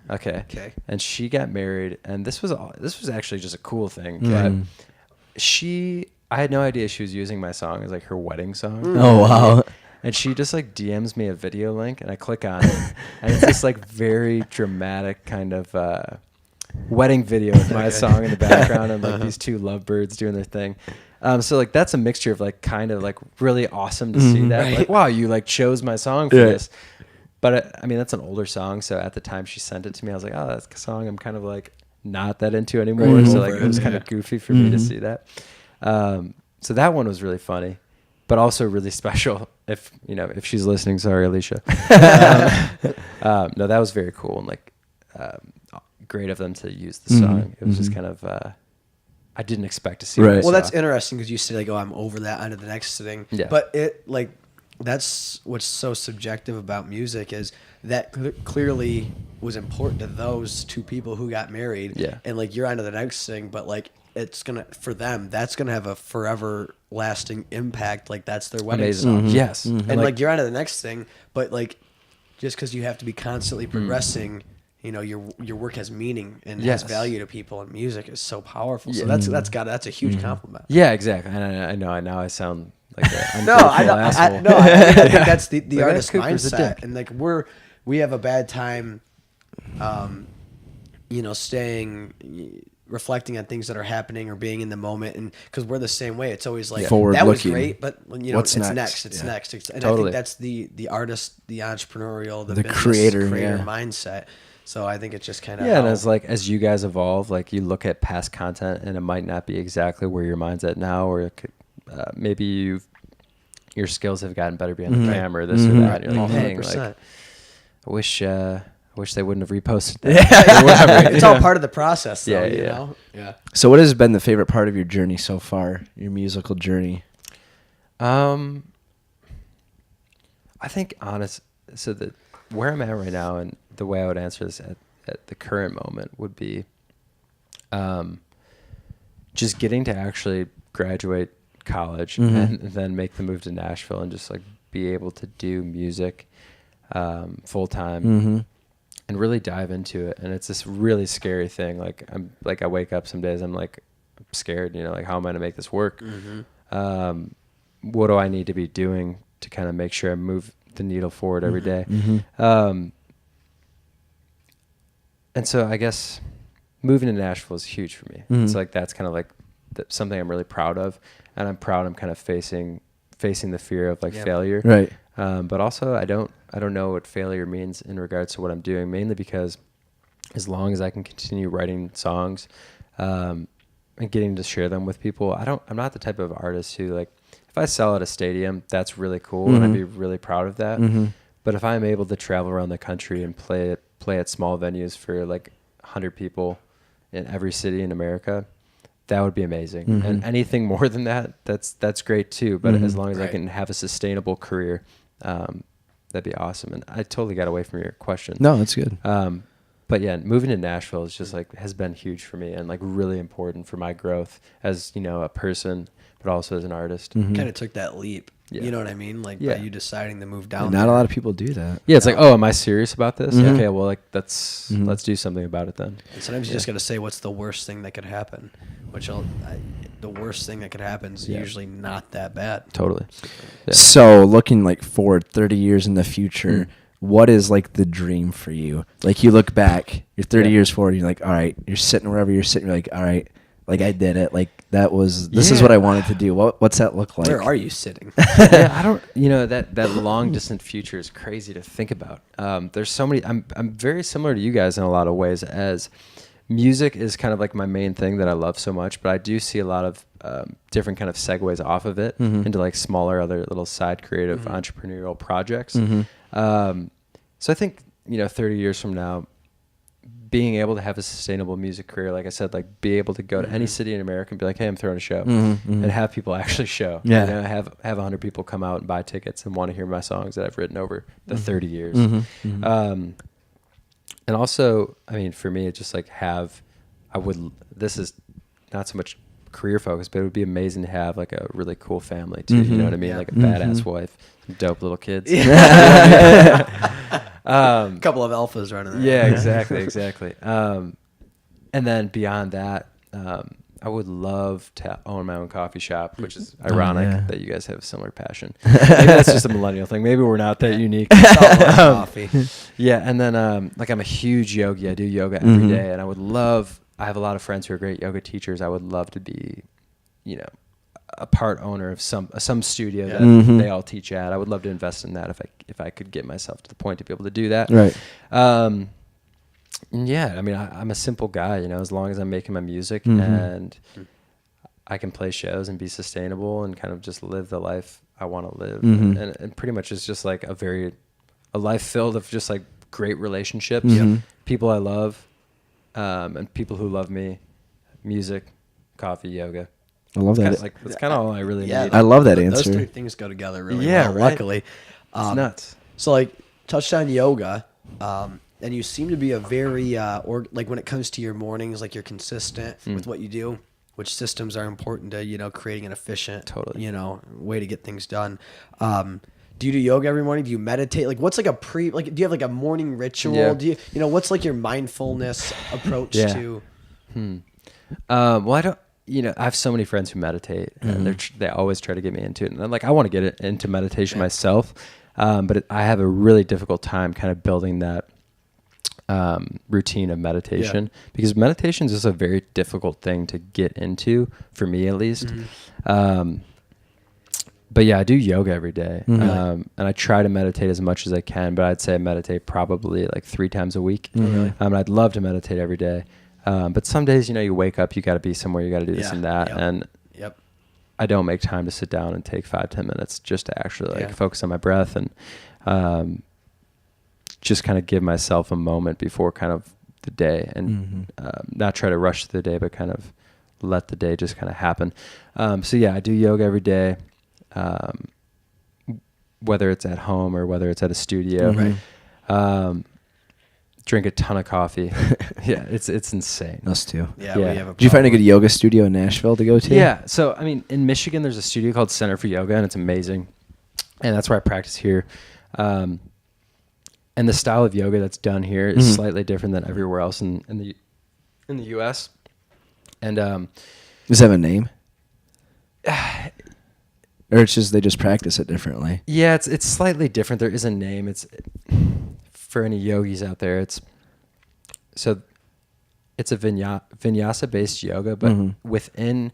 B: Okay. And she got married, and this was actually just a cool thing. But I had no idea she was using my song as like her wedding song.
C: Oh wow.
B: And she just like DMs me a video link, and I click on it, and it's this like very dramatic kind of wedding video with my song in the background and like these 2 lovebirds doing their thing. So like that's a mixture of like kind of like really awesome to see that. Like, wow, you like chose my song for this. But I mean, that's an older song. So at the time she sent it to me, I was like, oh, that's a song I'm kind of like not that into anymore. So like it was kind of goofy for me to see that. So that one was really funny, but also really special. If she's listening, sorry, Alicia. No, that was very cool and like great of them to use the song. It was just kind of I didn't expect to see.
C: Right.
A: Well, that's interesting because you say like, oh, I'm over that, onto the next thing.
B: Yeah.
A: But it like. That's what's so subjective about music is that clearly was important to those 2 people who got married.
B: Yeah.
A: And like you're onto the next thing, but like it's gonna, for them, that's gonna have a forever lasting impact. Like that's their wedding song.
B: Yes.
A: And like you're onto the next thing, but like just because you have to be constantly progressing, you know, your work has meaning and has value to people, and music is so powerful. So that's a huge compliment.
B: Yeah, exactly. And I know now I sound like a
A: I think that's the like artist mindset, and like we have a bad time reflecting on things that are happening or being in the moment, and because we're the same way, it's always like
C: Forward
A: that was
C: looking.
A: great, but
C: What's
A: it's
C: next?
A: next, and
B: Totally.
A: I think that's the artist, the entrepreneurial, the business
C: creator
A: mindset. So I think it's just kind of
B: and as you guys evolve, like you look at past content and it might not be exactly where your mind's at now, or it could, maybe your skills have gotten better behind the camera, this or that. And you're like, dang, like I wish they wouldn't have reposted that.
A: or whatever. It's all part of the process, though.
B: Yeah,
A: you
B: yeah.
A: know? Yeah.
C: So what has been the favorite part of your journey so far, your musical journey?
B: I think where I'm at right now, and the way I would answer this at the current moment would be just getting to actually graduate college and then make the move to Nashville and just like be able to do music full time and really dive into it. And it's this really scary thing. Like I wake up some days, I'm like, I'm scared, like how am I going to make this work? What do I need to be doing to kind of make sure I move the needle forward every day? And so I guess moving to Nashville is huge for me. It's like, that's kind of like something I'm really proud of. And I'm proud I'm kind of facing the fear of like failure.
C: Right.
B: But also I don't know what failure means in regards to what I'm doing, mainly because as long as I can continue writing songs, and getting to share them with people, I'm not the type of artist who, like, if I sell at a stadium, that's really cool and I'd be really proud of that. But if I'm able to travel around the country and play at small venues for like 100 people in every city in America, that would be amazing. And anything more than that, that's great too. But as long as I can have a sustainable career, that'd be awesome. And I totally got away from your question.
C: No, that's good.
B: But yeah, moving to Nashville is just like has been huge for me and like really important for my growth as a person, but also as an artist.
A: Kind of took that leap.
B: Yeah.
A: You know what I mean? Like
B: Yeah.
A: by you deciding to move down.
C: Not
A: there.
C: a lot of people do that.
B: Yeah, it's like, oh, am I serious about this? Okay, well, like let's do something about it then.
A: And sometimes you just got to say what's the worst thing that could happen, the worst thing that could happen is usually not that bad.
B: Totally. Yeah.
C: So looking like forward 30 years in the future, what is like the dream for you? Like you look back, you're 30 years forward, you're like, all right, you're sitting wherever you're sitting, you're like, all right, like I did it. Like this is what I wanted to do. What's that look like?
A: Where are you sitting?
B: Yeah, I don't, that long distant future is crazy to think about. There's so many, I'm very similar to you guys in a lot of ways, as music is kind of like my main thing that I love so much, but I do see a lot of different kind of segues off of it into like smaller other little side creative entrepreneurial projects. So I think, 30 years from now, being able to have a sustainable music career, like I said, like be able to go to any city in America and be like, hey, I'm throwing a show and have people actually show.
C: Yeah.
B: Have 100 people come out and buy tickets and want to hear my songs that I've written over the 30 years. And also, I mean, for me, it's just like this is not so much career focused, but it would be amazing to have like a really cool family too. You know what I mean?
A: Yeah.
B: Like a badass wife, some dope little kids.
A: A couple of alphas running there.
B: Yeah, exactly. And then beyond that, I would love to own my own coffee shop, which is ironic that you guys have a similar passion. Maybe that's just a millennial thing. Maybe we're not that unique.
A: It's all about coffee.
B: Yeah, and then like I'm a huge yogi. I do yoga every day, and I have a lot of friends who are great yoga teachers. I would love to be, a part owner of some studio that they all teach at. I would love to invest in that if I could get myself to the point to be able to do that.
C: Right.
B: Yeah, I mean, I'm a simple guy, as long as I'm making my music and I can play shows and be sustainable and kind of just live the life I want to live. And pretty much it's just like a life filled of just like great relationships, people I love, and people who love me, music, coffee, yoga.
C: I love that.
B: That's kind of all I really need.
C: I love that answer.
A: Those three things go together really
B: Yeah,
A: well,
B: right?
A: luckily.
B: It's nuts.
A: So like touched on yoga, and you seem to be a very like when it comes to your mornings, like you're consistent with what you do, which systems are important to creating an efficient way to get things done. Do you do yoga every morning? Do you meditate? Like what's like do you have like a morning ritual?
B: Yeah.
A: Do you what's like your mindfulness approach to?
B: Well, I don't. I have so many friends who meditate, and they always try to get me into it. And I'm like, I want to get into meditation myself, but I have a really difficult time kind of building that routine of meditation, because meditation is just a very difficult thing to get into, for me at least. But yeah, I do yoga every day. And I try to meditate as much as I can, but I'd say I meditate probably like 3 times a week. And I'd love to meditate every day. But some days, you wake up, you got to be somewhere, you got to do this and that. And I don't make time to sit down and take 5-10 minutes just to actually focus on my breath and just kind of give myself a moment before kind of the day, and not try to rush through the day, but kind of let the day just kind of happen. So yeah, I do yoga every day. Whether it's at home or whether it's at a studio, drink a ton of coffee. Yeah, it's insane.
C: Us too.
A: Yeah. We have a
C: Did you find a good yoga studio in Nashville to go to?
B: Yeah. So, I mean, in Michigan, there's a studio called Center for Yoga, and it's amazing. And that's where I practice here. And the style of yoga that's done here is slightly different than everywhere else in the U.S. And
C: does it have a name? Or it's just they just practice it differently?
B: Yeah, it's slightly different. There is a name. It's for any yogis out there. It's a vinyasa-based yoga, but within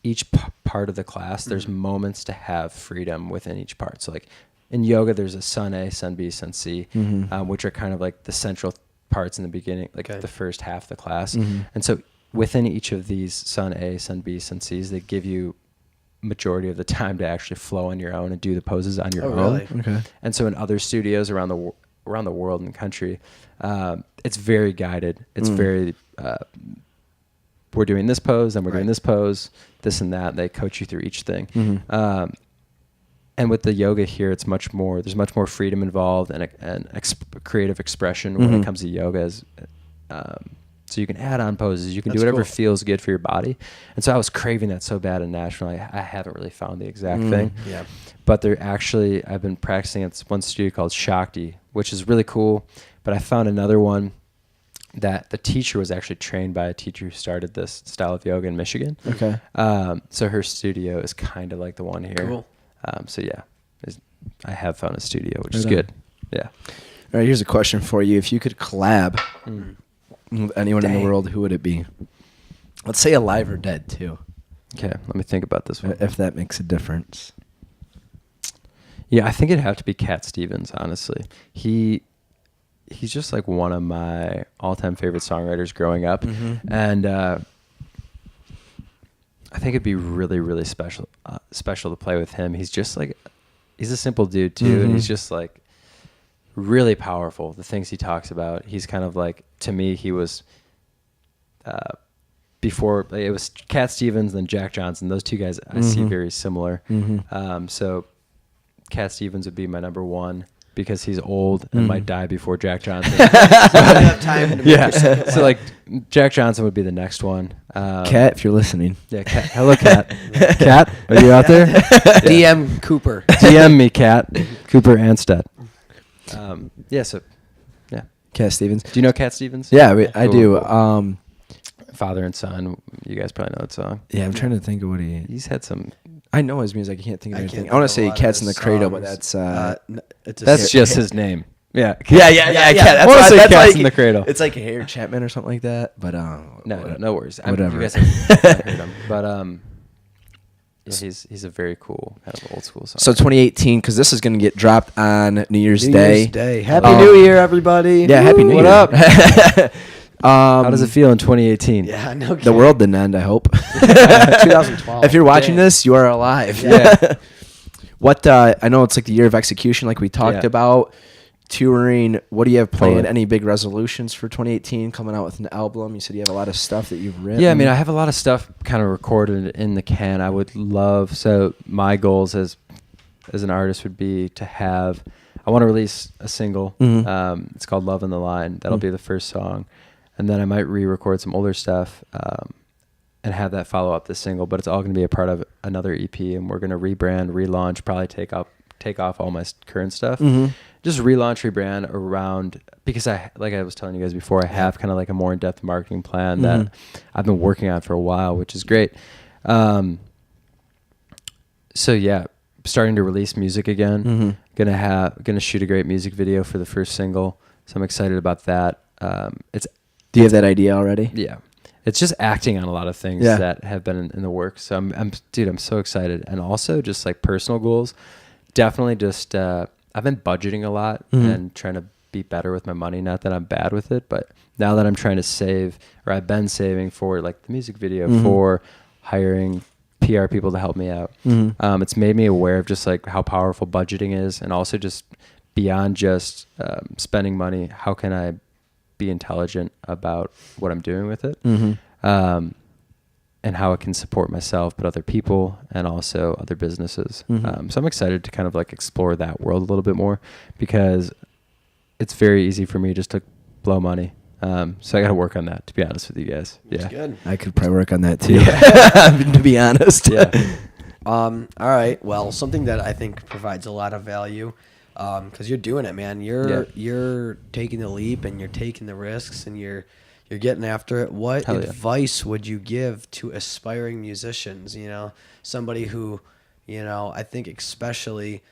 B: each part of the class, there's moments to have freedom within each part. So like in yoga, there's a sun A, sun B, sun C, which are kind of like the central parts in the beginning, like the first half of the class. And so within each of these sun A, sun B, sun Cs, they give you majority of the time to actually flow on your own and do the poses on your own.
A: Really?
C: Okay.
B: And so in other studios around the world and the country, it's very guided. It's very we're doing this pose, and we're doing this pose, this and that. They coach you through each thing. And with the yoga here, it's much more. There's much more freedom involved and creative expression when it comes to yoga. So you can add on poses. You can do whatever feels good for your body. And so I was craving that so bad in Nashville. I haven't really found the exact thing.
A: Yeah.
B: But I've been practicing at this one studio called Shakti, which is really cool. But I found another one that the teacher was actually trained by a teacher who started this style of yoga in Michigan.
C: Okay.
B: So her studio is kind of like the one here.
A: Cool.
B: So yeah, I have found a studio, which is good. Yeah.
C: All right, here's a question for you. If you could collab with anyone in the world, who would it be? Let's say alive or dead, too.
B: Okay, let me think about this one.
C: If that makes a difference.
B: Yeah, I think it'd have to be Cat Stevens, honestly. He's just like one of my all-time favorite songwriters growing up. And I think it'd be really, really special to play with him. He's just like, he's a simple dude, too, and he's just like really powerful. The things he talks about, he's kind of like, to me, he was before it was Cat Stevens, then Jack Johnson. Those two guys I see very similar. So Cat Stevens would be my number one because he's old and might die before Jack Johnson. So so like Jack Johnson would be the next one.
C: Cat, if you're listening.
B: Yeah, Cat. Hello, Cat. Cat, are you out there?
A: DM Cooper.
B: DM me, Cat. Cooper Anstett. So
C: Cat Stevens.
B: Do you know Cat Stevens?
C: Yeah, I do.
B: Cool. Father and Son. You guys probably know that song.
C: Yeah, I'm trying to think of what
B: He's had some.
C: I know his music. I can't think of anything. I want to say Cats in the Cradle, but that's
B: That's just his name. Yeah.
C: Yeah. Cat.
B: I want to say
C: that's
B: Cats
C: like,
B: in the Cradle.
C: It's like Harry Chapman or something like that. But
B: no worries.
C: Whatever.
B: You guys haven't heard him, but yeah, he's a very cool kind of old school song.
C: So 2018, because this is going to get dropped on New Year's Day.
A: Happy New Year, everybody.
C: Yeah, Happy New Year.
B: What up? How does it feel in 2018?
A: Yeah, no kidding.
C: The world didn't end, I hope.
A: 2012.
C: If you're watching this, you are alive.
B: Yeah.
C: What I know it's like the year of execution, like we talked about. Touring. What do you have planned?
B: Totally.
C: Any big resolutions for 2018? Coming out with an album. You said you have a lot of stuff that you've written.
B: Yeah, I mean, I have a lot of stuff kind of recorded in the can. I would love. So my goals as an artist would be to have. I want to release a single. It's called "Love in the Line." That'll be the first song, and then I might re-record some older stuff and have that follow up the single. But it's all going to be a part of another EP, and we're going to rebrand, relaunch, probably take off all my current stuff. Just relaunch, rebrand around, because like I was telling you guys before, I have kind of like a more in-depth marketing plan that I've been working on for a while, which is great. So yeah, starting to release music again. Gonna shoot a great music video for the first single, so I'm excited about that. it's
C: Do you have that idea already?
B: yeah, it's just acting on a lot of things that have been in the works. So I'm so excited. And also just like personal goals, definitely just, I've been budgeting a lot and trying to be better with my money. Not that I'm bad with it, but now that I'm trying to save, or I've been saving for like the music video, for hiring PR people to help me out. It's made me aware of just like how powerful budgeting is, and also just beyond just spending money, how can I be intelligent about what I'm doing with it, and how it can support myself, but other people, and also other businesses. So I'm excited to kind of like explore that world a little bit more, because it's very easy for me just to blow money. So I got to work on that, to be honest with you guys.
A: That's good.
C: I could probably work on that too, to be honest.
A: All right. Well, something that I think provides a lot of value, because you're doing it, man. You're taking the leap, and you're taking the risks, and you're getting after it. What advice would you give to aspiring musicians? You know, somebody who, you know, I think especially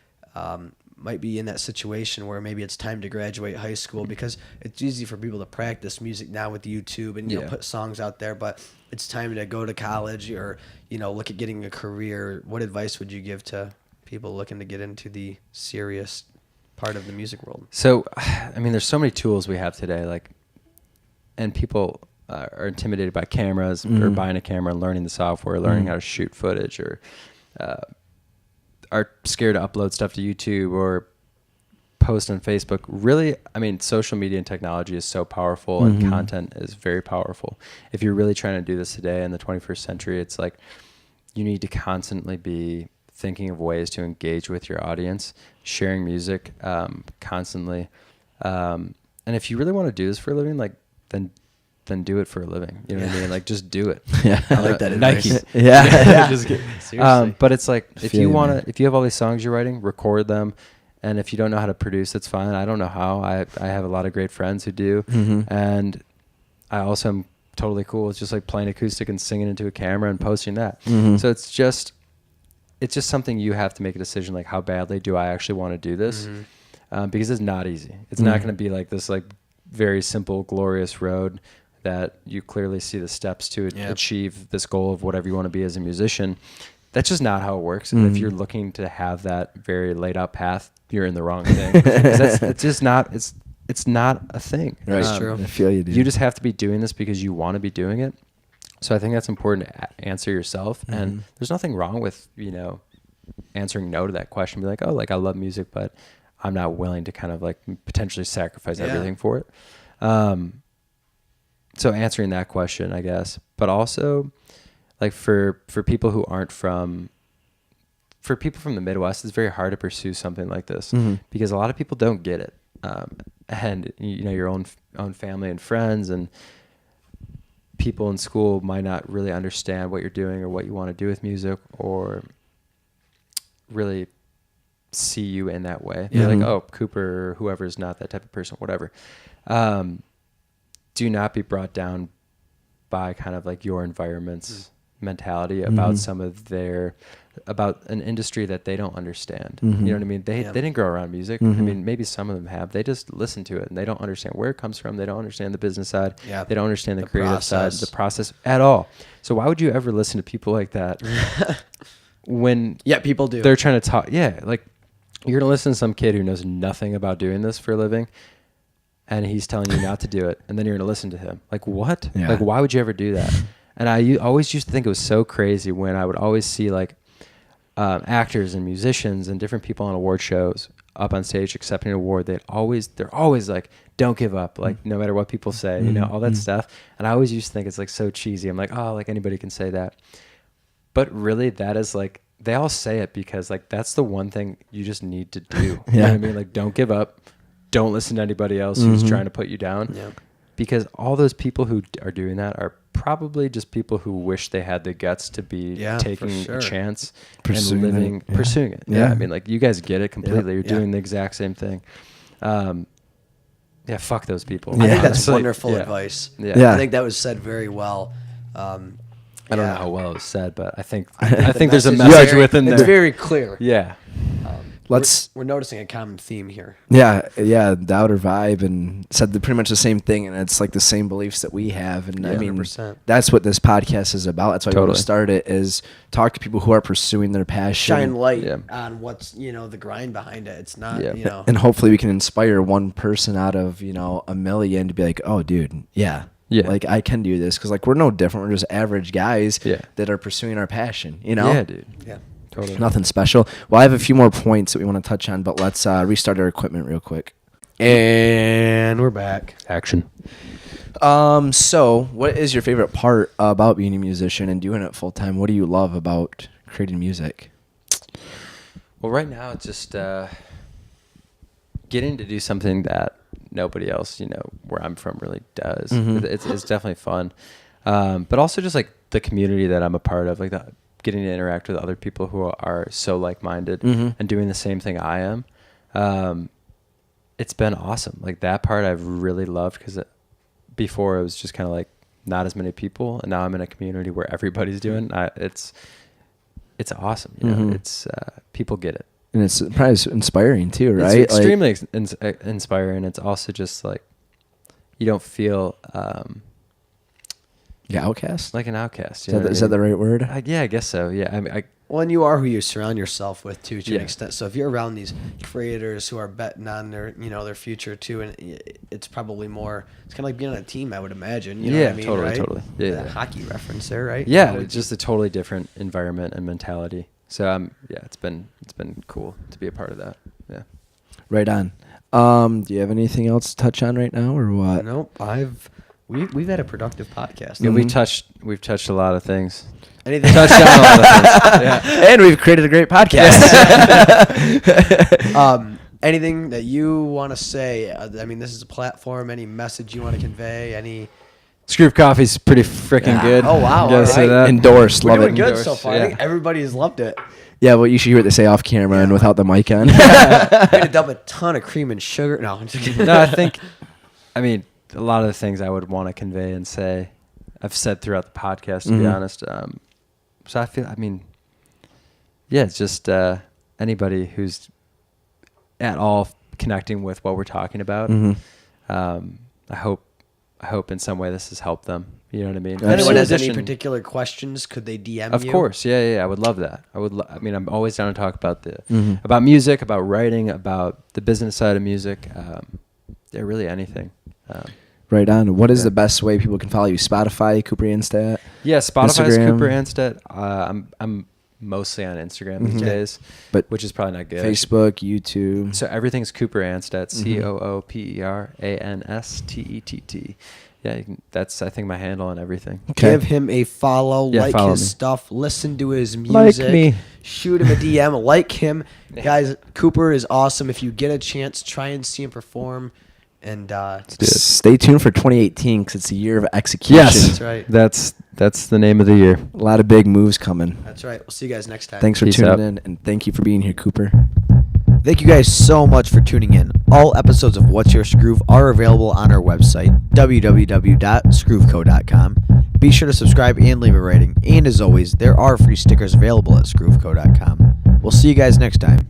A: might be in that situation where maybe it's time to graduate high school, because it's easy for people to practice music now with YouTube and, you know, put songs out there, but it's time to go to college or, you know, look at getting a career. What advice would you give to people looking to get into the serious part of the music world?
B: So, I mean, there's so many tools we have today, like, and people are intimidated by cameras or buying a camera and learning the software, learning how to shoot footage, or are scared to upload stuff to YouTube or post on Facebook. Really, I mean, social media and technology is so powerful, and content is very powerful. If you're really trying to do this today in the 21st century, it's like you need to constantly be thinking of ways to engage with your audience, sharing music constantly. And if you really want to do this for a living, like, then do it for a living. You know what I mean? Like, just do it.
A: I like that
B: Nike.
A: advice.
B: Just seriously. But it's like, if you have all these songs you're writing, record them. And if you don't know how to produce, that's fine. I don't know how. I have a lot of great friends who do. And I also am totally cool with just like playing acoustic and singing into a camera and posting that. So it's just something you have to make a decision, like, how badly do I actually want to do this? Because it's not easy. It's not going to be like this, like, very simple, glorious road that you clearly see the steps to achieve this goal of whatever you want to be as a musician. That's just not how it works. And if you're looking to have that very laid out path, you're in the wrong thing. It's just not, it's not a thing.
C: Right.
A: That's true.
C: I feel you, dude.
B: You just have to be doing this because you want to be doing it. So I think that's important to answer yourself. And there's nothing wrong with, you know, answering no to that question. Be like, oh, like, I love music, but I'm not willing to kind of like potentially sacrifice everything for it. So answering that question, I guess, but also like for people who aren't for people from the Midwest, it's very hard to pursue something like this because a lot of people don't get it. And you know, your own family and friends and people in school might not really understand what you're doing or what you want to do with music, or really see you in that way. You're like, oh, Cooper or whoever is not that type of person, whatever. Do not be brought down by kind of like your environment's mentality about about an industry that they don't understand. You know what I mean? They didn't grow around music. I mean, maybe some of them have. They just listen to it and they don't understand where it comes from. They don't understand the business side. They don't understand the creative side, the process at all. So why would you ever listen to people like that when
A: people do.
B: They're trying to talk? Yeah, like, you're going to listen to some kid who knows nothing about doing this for a living, and he's telling you not to do it, and then you're going to listen to him. Like, what? Like, why would you ever do that? And I always used to think it was so crazy when I would always see, like, actors and musicians and different people on award shows up on stage accepting an award. They're always like, don't give up, like, no matter what people say, you know, all that stuff. And I always used to think it's, like, so cheesy. I'm like, oh, like, anybody can say that. But really, that is, like, they all say it because, like, that's the one thing you just need to do. You know what I mean? Like, don't give up. Don't listen to anybody else who's trying to put you down. Because all those people who are doing that are probably just people who wish they had the guts to be taking a chance pursuing it. I mean, like, you guys get it completely. You're doing the exact same thing. Fuck those people.
A: I think that's wonderful advice. I think that was said very well.
B: I don't know how well it was said, but I think there's a message within there.
A: It's very clear. We're noticing a common theme here.
C: Yeah, the outer vibe, and said pretty much the same thing, and it's like the same beliefs that we have, and I mean
A: 100%.
C: that's what this podcast is about. That's why we want
B: Totally.
C: to start it, is talk to people who are pursuing their passion,
A: Shine light
B: Yeah.
A: on what's the grind behind it. It's not
B: Yeah.
C: and hopefully we can inspire one person out of a million to be like, oh, dude, yeah, like I can do this, because like we're no different. We're just average guys that are pursuing our passion.
B: Yeah, dude.
A: yeah.
B: Totally.
C: Nothing special. Well, I have a few more points that we want to touch on, but let's restart our equipment real quick.
A: And we're back.
B: Action.
C: So what is your favorite part about being a musician and doing it full time? What do you love about creating music?
B: Well, right now it's just getting to do something that nobody else, where I'm from really does.
C: Mm-hmm.
B: It's definitely fun. But also just like the community that I'm a part of, like getting to interact with other people who are so like-minded and doing the same thing I am. It's been awesome. Like that part I've really loved, because before it was just kind of like not as many people, and now I'm in a community where everybody's doing. It's awesome. It's people get it,
C: And it's probably inspiring too, right?
B: It's extremely inspiring. It's also just like you don't feel
C: outcast.
B: like an outcast.
C: Is that the right word?
B: Yeah, I guess so. Yeah,
A: Well, and you are who you surround yourself with too, to an
B: Yeah.
A: extent. So if you're around these creators who are betting on their, their future too, and it's probably more. It's kind of like being on a team, I would imagine. You know what I mean,
B: totally,
A: right?
B: totally. Yeah,
A: That hockey reference there, right?
B: Yeah,
A: How would
B: it's just a totally different environment and mentality. So it's been cool to be a part of that. Yeah.
C: Right on. Do you have anything else to touch on right now, or what?
A: Nope. We've had a productive podcast.
B: Yeah, we've touched a lot of things.
A: Anything?
B: Touched on a lot of things. Yeah.
C: And we've created a great podcast.
A: Anything that you want to say? I mean, this is a platform. Any message you want to convey? Any?
B: Skroove Coffee's pretty freaking good.
A: Oh, wow.
B: You gotta
A: All
B: say
A: right.
B: that.
C: Endorsed.
A: We're
C: Love
A: doing
C: it.
A: good
B: Endorsed,
A: so far.
B: yeah.
A: I think everybody has loved it.
C: Yeah, well, you should hear what they say off camera and without the mic on.
A: We're gonna dump a ton of cream and sugar. No, I'm just kidding.
B: No, I mean, a lot of the things I would want to convey and say, I've said throughout the podcast, to be honest. So I feel, it's just anybody who's at all connecting with what we're talking about. I hope in some way this has helped them. You know what I mean?
A: If anyone has any
B: Musician-
A: particular questions, could they DM
B: Of
A: you?
B: course, yeah. I would love that. I'm always down to talk about about music, about writing, about the business side of music. Really anything.
C: Right on. What is the best way people can follow you? Spotify, Cooper Anstett?
B: Yeah, Spotify's
C: Instagram?
B: Cooper Anstett. I'm mostly on Instagram these days,
C: But
B: which is probably not good.
C: Facebook, YouTube.
B: So everything's Cooper Anstett. COOPERANSTETT. Yeah, that's I think my handle on everything.
C: Okay.
A: Give him a follow,
B: Yeah,
A: like
B: follow
A: his
B: me.
A: stuff, listen to his music,
B: me.
A: shoot him a DM, like him. Guys, Cooper is awesome. If you get a chance, try and see him perform. And
C: Stay tuned for 2018 because it's a year of execution.
B: Yes,
A: That's right.
B: That's the name of the year.
C: A lot of big moves coming.
A: that's right. We'll see you guys next time.
C: Thanks for
B: Peace
C: tuning
B: out.
C: in, and thank you for being here, Cooper.
A: Thank you guys so much for tuning in. All episodes of What's Your Skroove are available on our website, www.skrooveko.com. Be sure to subscribe and leave a rating. And as always, there are free stickers available at skrooveko.com. We'll see you guys next time.